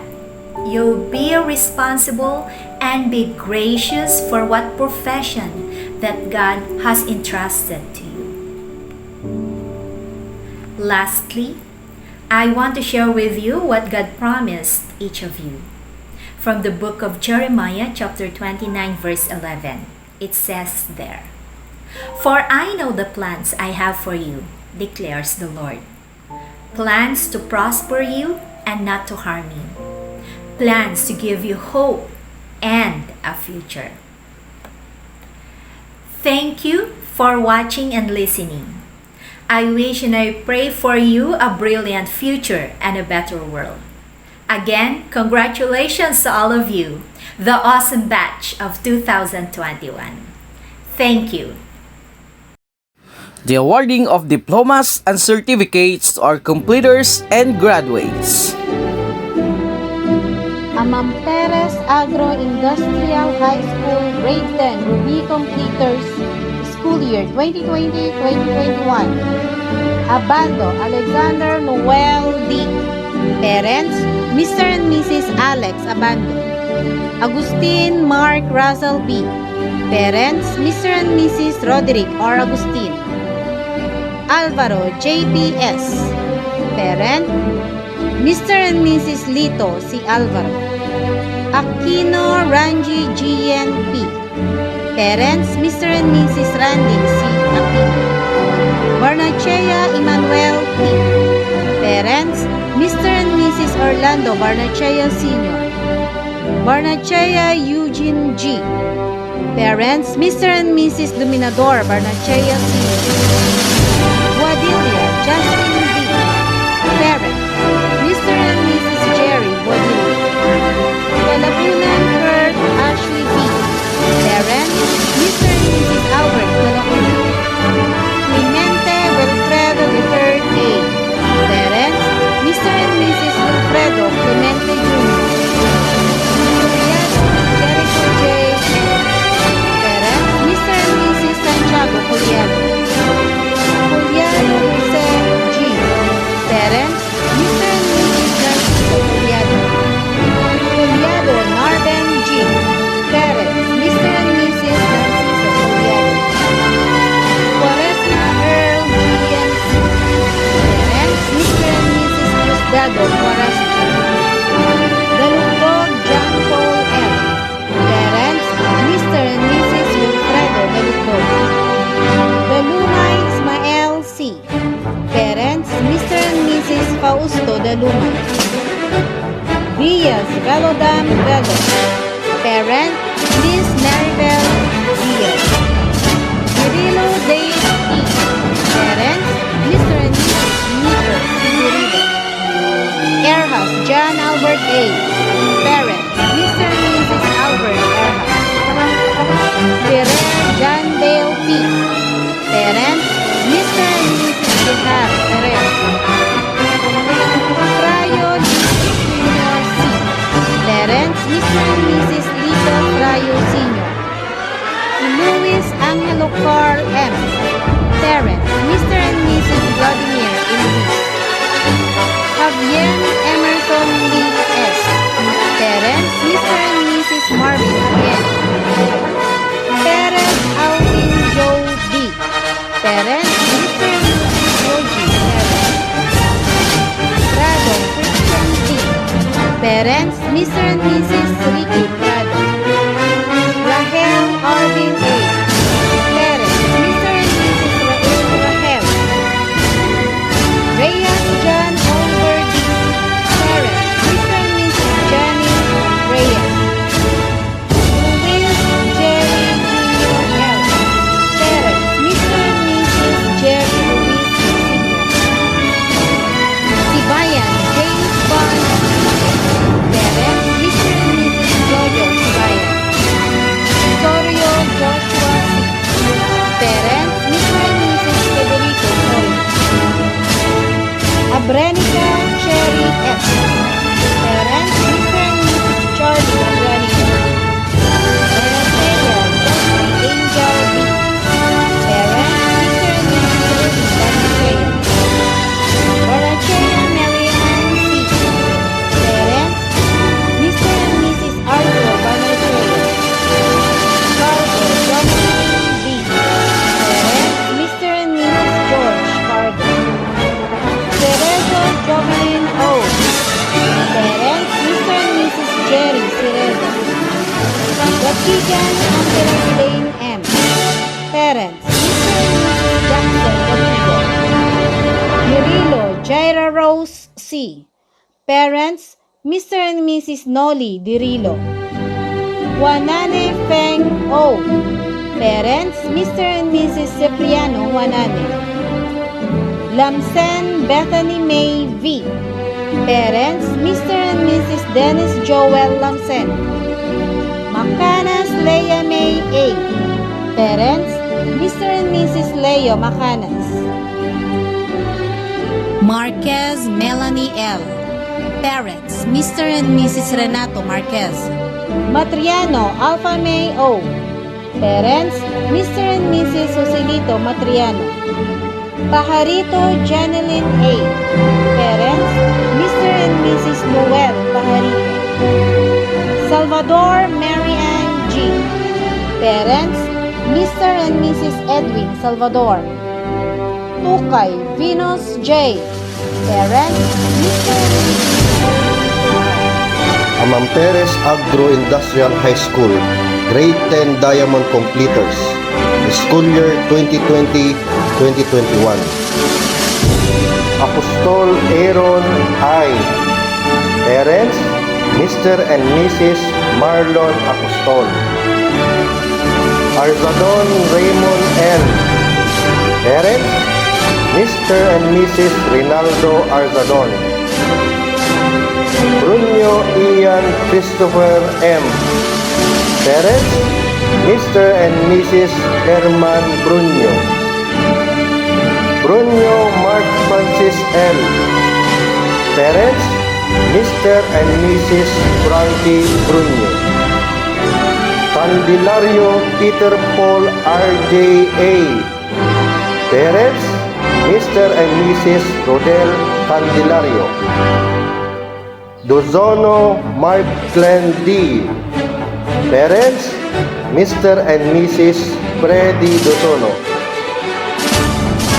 you'll be responsible and be gracious for what profession that God has entrusted to you. Lastly, I want to share with you what God promised each of you. From the book of Jeremiah chapter 29 verse 11, it says there, "For I know the plans I have for you, declares the Lord. Plans to prosper you and not to harm you. Plans to give you hope and a future." Thank you for watching and listening. I wish and I pray for you a brilliant future and a better world. Again, congratulations to all of you, the awesome batch of 2021. Thank you. The awarding of diplomas and certificates to our completers and graduates. Amamperez Agro Industrial High School Grade 10 Ruby Completers School Year 2020-2021. Abando Alexander Noel D. Parents, Mr. and Mrs. Alex Abando. Agustin Mark Russell B. Parents, Mr. and Mrs. Roderick R. Agustin. Alvaro JPS. Parent, Mr. and Mrs. Lito C. Alvaro. Aquino Ranji GNP. Parents, Mr. and Mrs. Randy C. Aquino. Barnachea Emmanuel P. Parents, Mr. and Mrs. Orlando Barnachea Sr. Barnachea Eugene G. Parents, Mr. and Mrs. Luminador Barnachea Sr. Guadilia Justin D. Parents, Mr. and Mrs. Jerry Guadilia. Delacunan Kurt Ashley B. Parents, Mr. and Mrs. Albert Delacunan. Clemente Wilfredo III A. Parents, Mr. and Mrs. Wilfredo Clemente Jr. Jericho J. Parents, Mr. and Mrs. Santiago Juliano. Juliano Jose G. Parents, Mr. and Mrs. Narciso Juliano. Juliado Narben G. Parents, Mr. and Mrs. Narciso Juliano. Quaresma Earl Julian C. Parents, Mr. and Mrs. Diosdado Quaresma. Dalugtog John Paul M. Parents, Mr. and Mrs. Wilfredo Dalugtog. Dalumay Ismael C. Parents, Mr. and Mrs. Fausto Dalumay. Diaz Velodam Velo. Parent, Miss Maribel Diaz. Cirilo Dave P. Parents, Mr. and Mrs. Nico Sigurido. Erhas John Albert A. Parents, Mr. and Mrs. Albert Erhas. Ferrer John Dale P. Parents, Mr. and Mrs. Jehar Ferrer. Frayo Junior C. Parents, Mr. and Mrs. Lito Frayo Sr. Luis Angelo Carl M. Parents, Mr. and Mrs. Vladimir Luis. Javier Emerson Lee S. Parents, Mr. and Mrs. Marvin Javier. Perez Alvin Joe D. Parents, Mr. and Mrs. Yogi Prado Christian D. Parents, Mr. and Mrs. Ricky Prado. Rahel Arvin A. Parents, Mr. and Mrs. Rahel. Reyes John Oliver D. Parents, Mr. and Mrs. Johnny Reyes. Luis Jerry Jr. L. Parents, Mr. and Mrs. Jerry Luis Sr. Sibayan James Bond. Parents, Mr. and Mrs. Christian Angeles Lane M. Parents, Mr. and Mrs. Jackson Rodrigo. Cirilo Jaira Rose C. Parents, Mr. and Mrs. Noli Dirilo. Juanane Feng O. Parents, Mr. and Mrs. Cipriano Juanane. Lamsen Bethany May V. Parents, Mr. and Mrs. Dennis Joel Lamsen. Macanas Leia May A. Parents, Mr. and Mrs. Leo Macanas. Marquez Melanie L. Parents, Mr. and Mrs. Renato Marquez. Matriano Alpha May O. Parents, Mr. and Mrs. Joselito Matriano. Pajarito Janeline A. Parents, Mr. and Mrs. Noel Pajarito. Salvador Mary Ann G. Parents, Mr. and Mrs. Edwin Salvador. Tukay Venus J. Parents, Mr. and Mrs. Amamperez Agro Industrial High School, Grade 10 Diamond Completers, School Year 2020-2021. Apostol Aaron I. Parents, Mr. and Mrs. Marlon Apostol. Arzadon Raymond L. Parents, Mr. and Mrs. Rinaldo Arzadon. Brunyo Ian Christopher M. Parents, Mr. and Mrs. Herman Brunyo. Brunyo Mark Francis L. Parents, Mr. and Mrs. Frankie Brunyo. Candelario Peter Paul R.J.A. Parents, Mr. and Mrs. Rodel Candelario. Dozono Mark Glenn D. Parents, Mr. and Mrs. Freddy Dozono.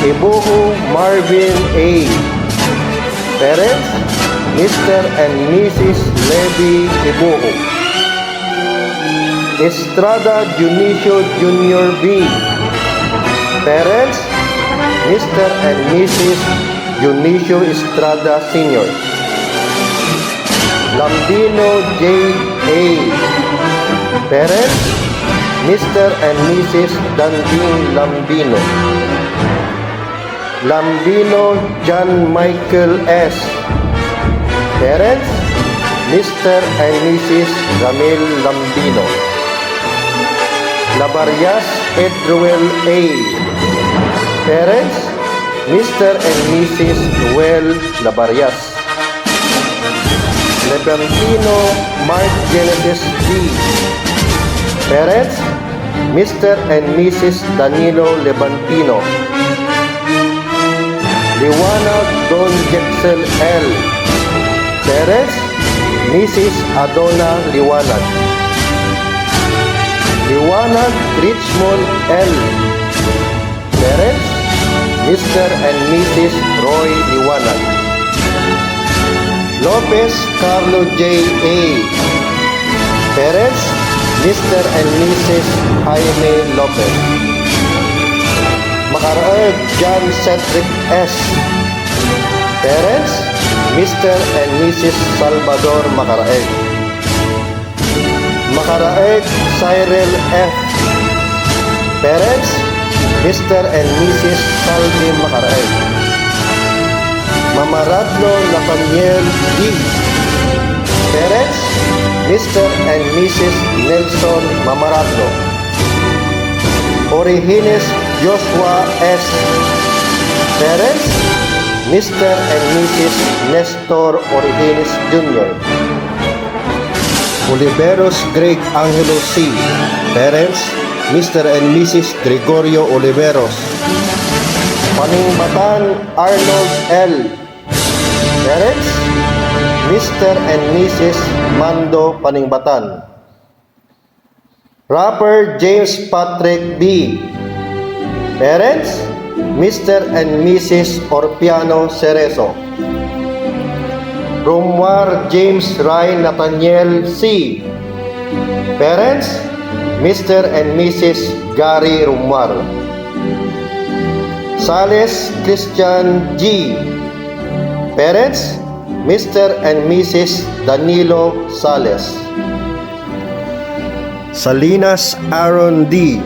Ibuhu Marvin A. Parents, Mr. and Mrs. Levy Ibuhu. Estrada Junicio Jr. B. Parents, Mr. and Mrs. Junicio Estrada Sr. Lambino J. A. Parents, Mr. and Mrs. Danding Lambino. Lambino John Michael S. Parents, Mr. and Mrs. Ramil Lambino. Labarias Edruel A. Parents, Mr. and Mrs. Noel Labarias. Levantino Mark Genesis D. Parents, Mr. and Mrs. Danilo Levantino. Liwanag Don Jexel L. Parents, Mrs. Adona Liwanag. Liwanag Richmond L. Parents, Mr. and Mrs. Roy Liwanag. Lopez Carlo J. A. Parents, Mr. and Mrs. Jaime Lopez. Makaraeg John Cedric S. Parents, Mr. and Mrs. Salvador Makaraeg. Makaraeg Cyril F. Parents, Mr. and Mrs. Salvi Makaraeg. Mamaradlo Nathaniel D. Parents, Mr. and Mrs. Nelson Mamaradlo. Orihines Joshua S. Parents, Mr. and Mrs. Nestor Orihines Jr. Oliveros Greg Angelo C. Parents, Mr. and Mrs. Gregorio Oliveros. Paningbatan Arnold L. Parents, Mr. and Mrs. Mando Paningbatan. Rapper James Patrick B. Parents, Mr. and Mrs. Orpiano Cerezo. Romar James Ray Nathaniel C. Parents, Mr. and Mrs. Gary Rumar. Sales Christian G. Parents, Mr. and Mrs. Danilo Sales. Salinas Aaron D.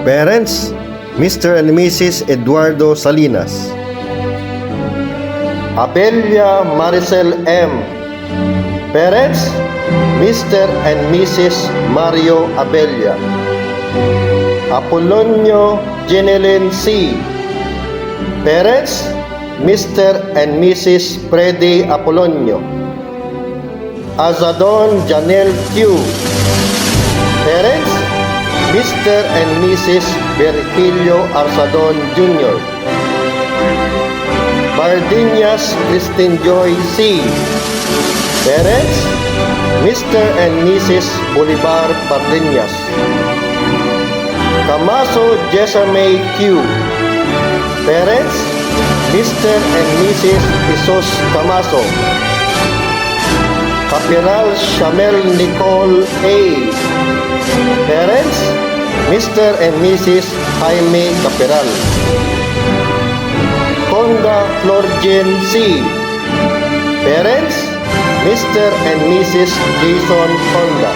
Parents, Mr. and Mrs. Eduardo Salinas. Abelia Maricel M. Parents, Mr. and Mrs. Mario Abelia. Apolonio Jeneline C. Parents, Mr. and Mrs. Freddy Apolonio. Azadon Janelle Q. Parents, Mr. and Mrs. Virgilio Arzadon Jr. Bardinias Christine Joy C. Parents, Mr. and Mrs. Bolivar Bardinias. Camaso Jessamay Q. Parents, Mr. and Mrs. Jesus Camaso. Capiral Shamel Nicole A. Parents, Mr. and Mrs. Jaime Capiral. Conda Florgen C. Parents, Mr. and Mrs. Jason Conda.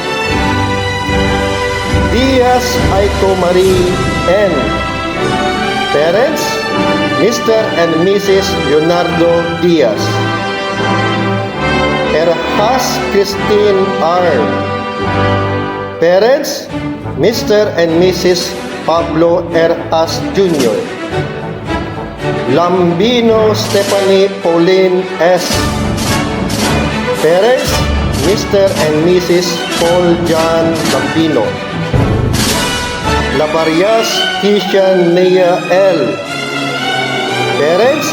Diaz Aiko Marie N. Parents, Mr. and Mrs. Leonardo Diaz. Erhas Christine R. Parents, Mr. and Mrs. Pablo Erhas Jr. Lambino Stephanie Pauline S. Parents, Mr. and Mrs. Paul John Lambino. Labarias Kishan Nea L. Parents,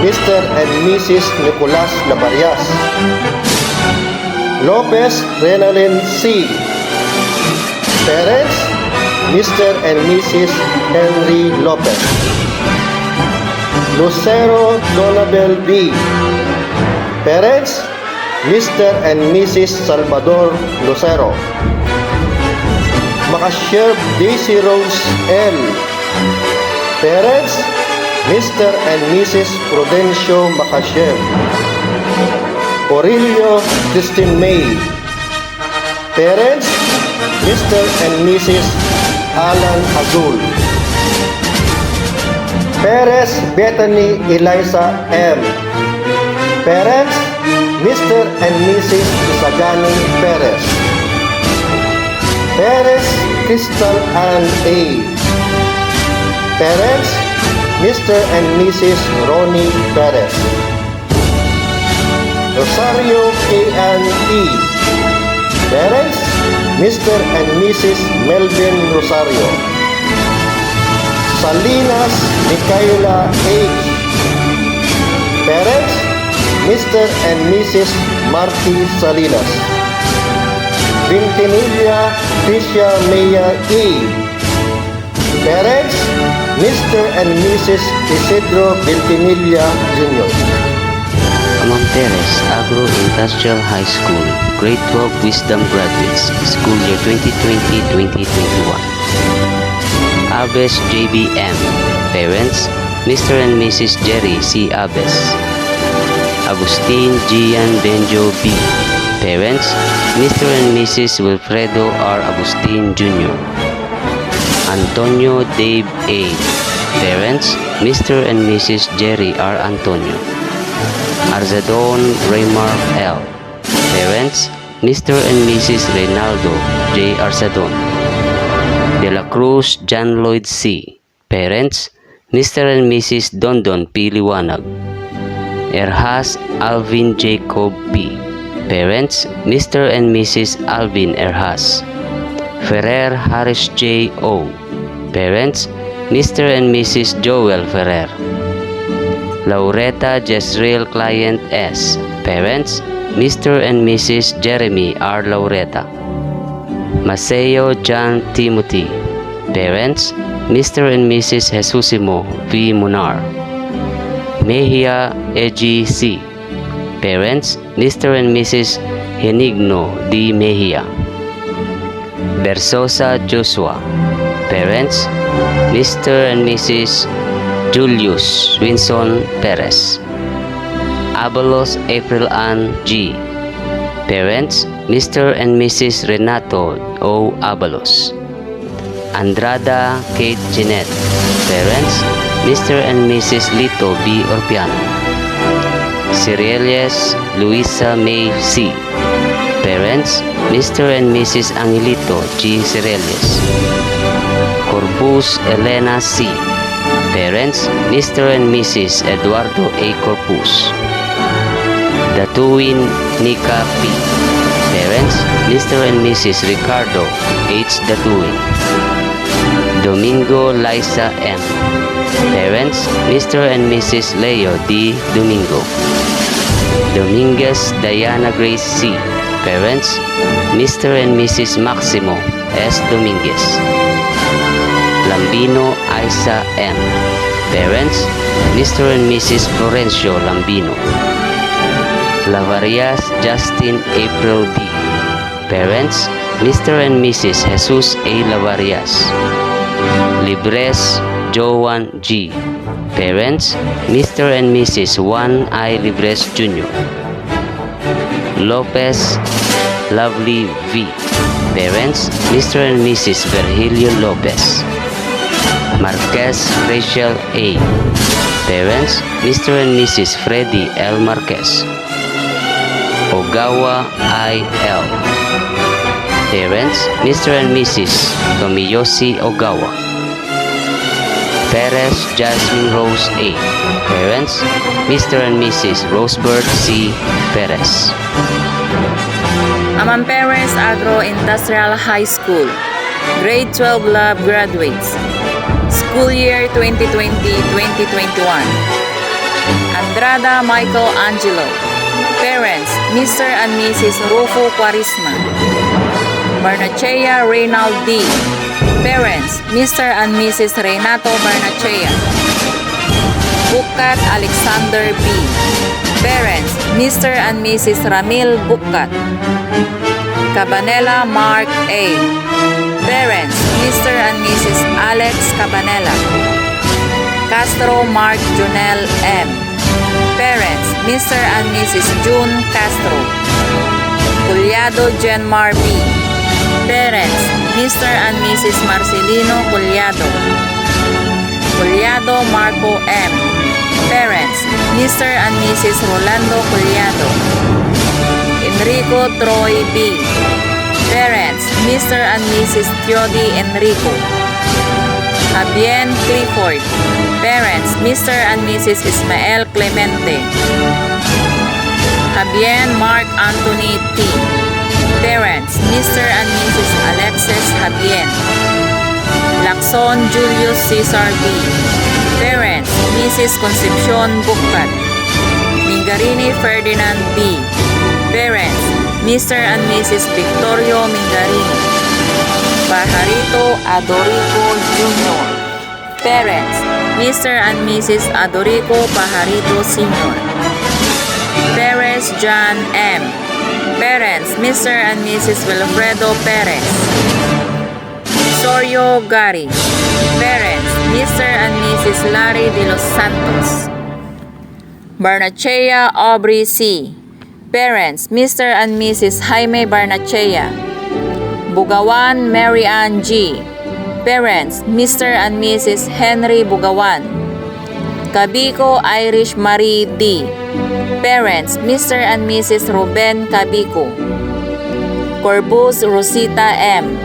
Mr. and Mrs. Nicolas Labarias. Lopez Renalyn C. Parents, Mr. and Mrs. Henry Lopez. Lucero Donabel B. Parents, Mr. and Mrs. Salvador Lucero. Makasherp Daisy Rose L. Parents, Mr. and Mrs. Prudencio Makasherp. Orilio Christine May. Parents, Mr. and Mrs. Alan Azul. Perez Bethany Eliza M. Parents, Mr. and Mrs. Isagani Perez. Perez Crystal Ann A. Parents, Mr. and Mrs. Ronnie Perez. Rosario K.N. E. Parents, Mr. and Mrs. Melvin Rosario. Salinas Micaela H. Parents, Mr. and Mrs. Marty Salinas. Vintimilla Tricia Maya E. Parents, Mr. and Mrs. Isidro Vintimilla Jr. Amamperez Agro Industrial High School, Grade 12 Wisdom Graduates, School Year 2020-2021. Abes JBM. Parents, Mr. and Mrs. Jerry C. Abes. Agustin Gian Benjo B. Parents, Mr. and Mrs. Wilfredo R. Agustin Jr. Antonio Dave A. Parents, Mr. and Mrs. Jerry R. Antonio. Arzadon Raymar L. Parents, Mr. and Mrs. Reynaldo J. Arzadon. De la Cruz John Lloyd C. Parents, Mr. and Mrs. Dondon P. Liwanag. Erhas Alvin Jacob B. Parents, Mr. and Mrs. Alvin Erhas. Ferrer Harris J. O. Parents, Mr. and Mrs. Joel Ferrer. Laureta Jezreel Client S. Parents, Mr. and Mrs. Jeremy R. Laureta. Maceo John Timothy. Parents, Mr. and Mrs. Jesusimo V. Munar. Mejia Eji C. Parents, Mr. and Mrs. Henigno D. Mejia. Bersosa Joshua. Parents, Mr. and Mrs. Julius Winson Perez. Abalos April Ann G. Parents, Mr. and Mrs. Renato O. Abalos. Andrada Kate Jeanette. Parents, Mr. and Mrs. Lito B. Orpiano. Cireles Luisa May C. Parents, Mr. and Mrs. Angelito G. Cireles. Corpus Elena C. Parents, Mr. and Mrs. Eduardo A. Corpus. Datuin Nika P. Parents, Mr. and Mrs. Ricardo H. Datuin. Domingo Liza M. Parents, Mr. and Mrs. Leo D. Domingo. Dominguez Diana Grace C. Parents, Mr. and Mrs. Maximo S. Dominguez. Lambino Isa M. Parents, Mr. and Mrs. Florencio Lambino. Lavarias Justin April D. Parents, Mr. and Mrs. Jesus A. Lavarias. Libres Joan G. Parents, Mr. and Mrs. Juan I. Libres Jr. Lopez Lovely V. Parents, Mr. and Mrs. Virgilio Lopez. Marquez Rachel A. Parents, Mr. and Mrs. Freddy L. Marquez. Ogawa I. L. Parents, Mr. and Mrs. Tomiyoshi Ogawa. Perez Jasmine Rose A. Parents, Mr. and Mrs. Rosebird C. Perez. Amamperez Agro Industrial High School, Grade 12 Lab graduates, School Year 2020-2021. Andrada Michael Angelo. Parents, Mr. and Mrs. Rufo Quarisma. Barnachea Reynald D. Parents, Mr. and Mrs. Renato Barnachea. Bukat Alexander B. Parents, Mr. and Mrs. Ramil Bukat. Cabanela Mark A. Parents, Mr. and Mrs. Alex Cabanela. Castro Mark Junel M. Parents, Mr. and Mrs. June Castro. Culiado Jenmar B. Parents, Mr. and Mrs. Marcelino Culiado. Culiado Marco M. Parents, Mr. and Mrs. Rolando Culiado. Enrico Troy B. Parents, Mr. and Mrs. Theody Enrico. Abien Clifford. Parents, Mr. and Mrs. Ismael Clemente. Abien Mark Anthony T. Parents, Mr. and Mrs. Alexis Habien. Lacson Julius Cesar B. Parents, Mrs. Concepcion Bukat. Mingarini Ferdinand B. Parents, Mr. and Mrs. Victorio Mingarini. Pajarito Adorico Jr. Parents, Mr. and Mrs. Adorico Pajarito Sr. Perez John M. Parents, Mr. and Mrs. Wilfredo Perez. Sorio Gary. Parents, Mr. and Mrs. Larry de los Santos. Barnachea Aubrey C. Parents, Mr. and Mrs. Jaime Barnachea. Bugawan Mary Ann G. Parents, Mr. and Mrs. Henry Bugawan. Cabico Irish Marie D. Parents, Mr. and Mrs. Ruben Cabico. Corbus Rosita M.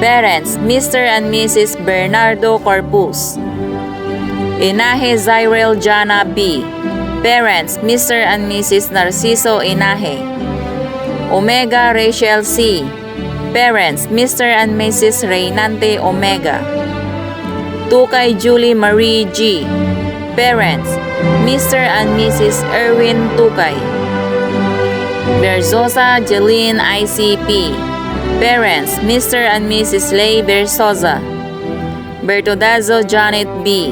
Parents, Mr. and Mrs. Bernardo Corbus. Inahe Zyrel Jana B. Parents, Mr. and Mrs. Narciso Inahe. Omega Rachel C. Parents, Mr. and Mrs. Reynante Omega. Tukay Julie Marie G. Parents, Mr. and Mrs. Erwin Tukay. Berzosa Jeline ICP. Parents, Mr. and Mrs. Lay Berzosa. Bertodazo Janet B.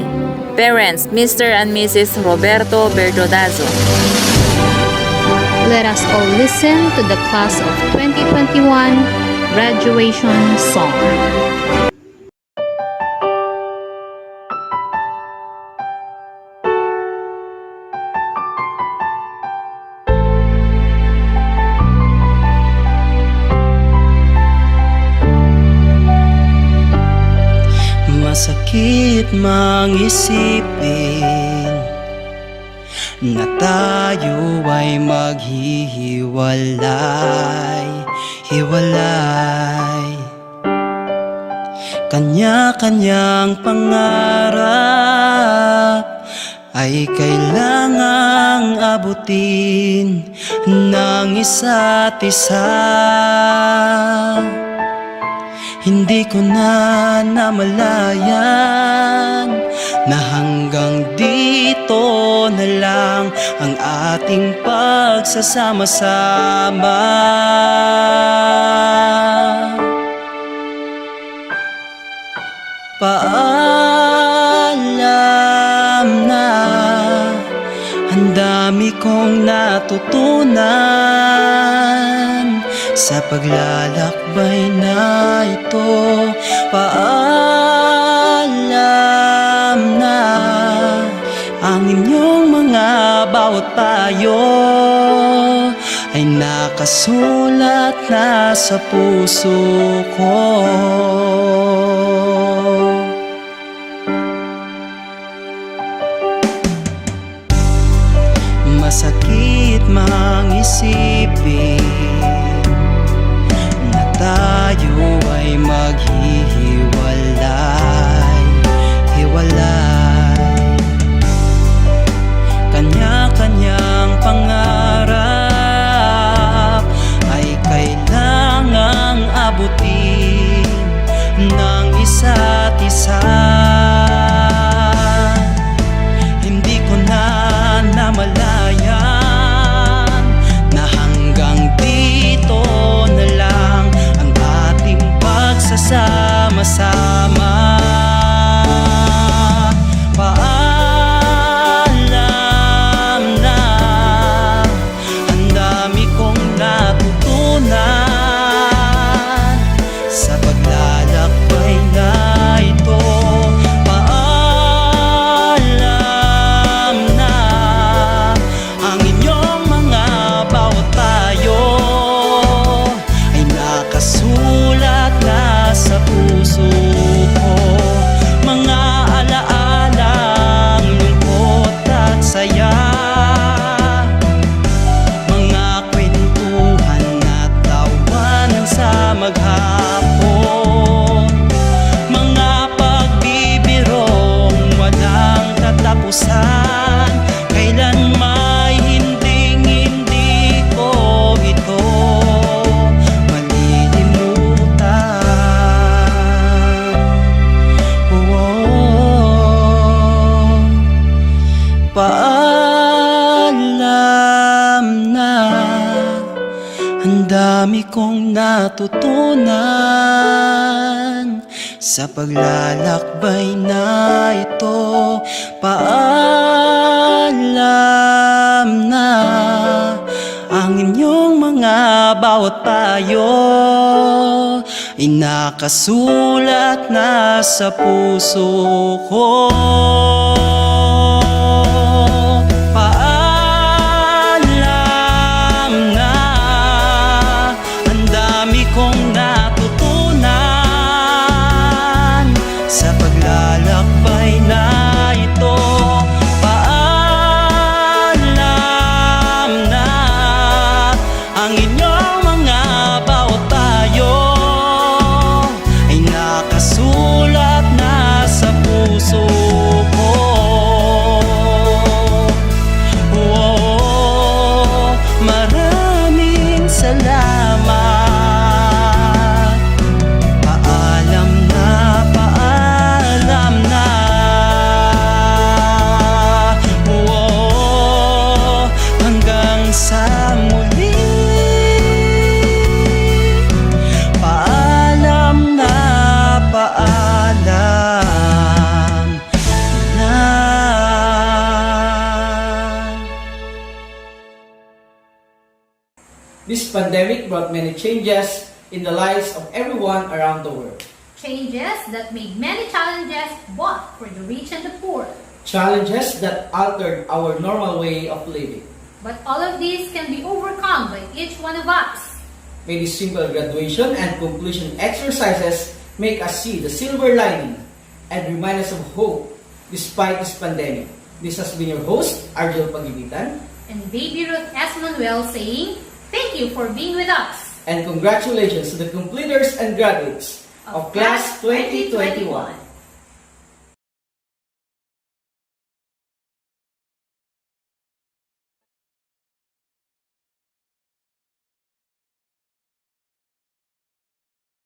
Parents, Mr. and Mrs. Roberto Bertodazo. Let us all listen to the class of 2021 graduation song. Masakit mang isipin na tayo ay maghihiwalay. Kanya-kanyang pangarap ay kailangang abutin ng isa't isa. Hindi ko na namalayan na hanggang dito na lang ang ating pagsasama-sama. Paalam na, ang dami kong natutunan sa paglalakbay na ito. Paalam na, ang inyong mga bawat payo ay nakasulat na sa puso ko. Masakit mang isipin na tayo ay maghihiwalay. Kanya-kanyang pangarap ay kailangang abutin ng isa't isa. Hindi ko na namalayan na hanggang dito na lang ang ating pagsasama-sama. Paalam na, ang dami kong natutunan sa paglalakbay na ito. Paalam na, ang inyong mga bawat payo ay nakasulat na sa puso ko. Mga alaalang lungkot at saya, mga kwentuhan at tawanan sa maghapon, mga pagbibirong walang katapusan. Kailan may hinding-hindi ko ito malilimutan. Oh, paalam na, ang dami kong natutunan sa paglalakbay na ito. Paalam na, ang inyong mga bawat payo ay nakasulat na sa puso ko. Paalam na, ang dami kong natutunan sa paglalakbay na ito. Paalam na, ang inyong mga bawat payo ay nakasulat na sa puso ko. Oh, maraming salamat. Paalam na, paalam na. Oh, hanggang sa muli. Paalam na, paalam na. This pandemic brought many changes in the lives of everyone around the world. Changes that made many challenges both for the rich and the poor. Challenges that altered our normal way of living. But all of these can be overcome by each one of us. May these simple graduation and completion exercises make us see the silver lining and remind us of hope despite this pandemic. This has been your host, Argel Pagibitan. And Baby Ruth S. Manuel saying, thank you for being with us. And congratulations to the completers and graduates of Class 2021.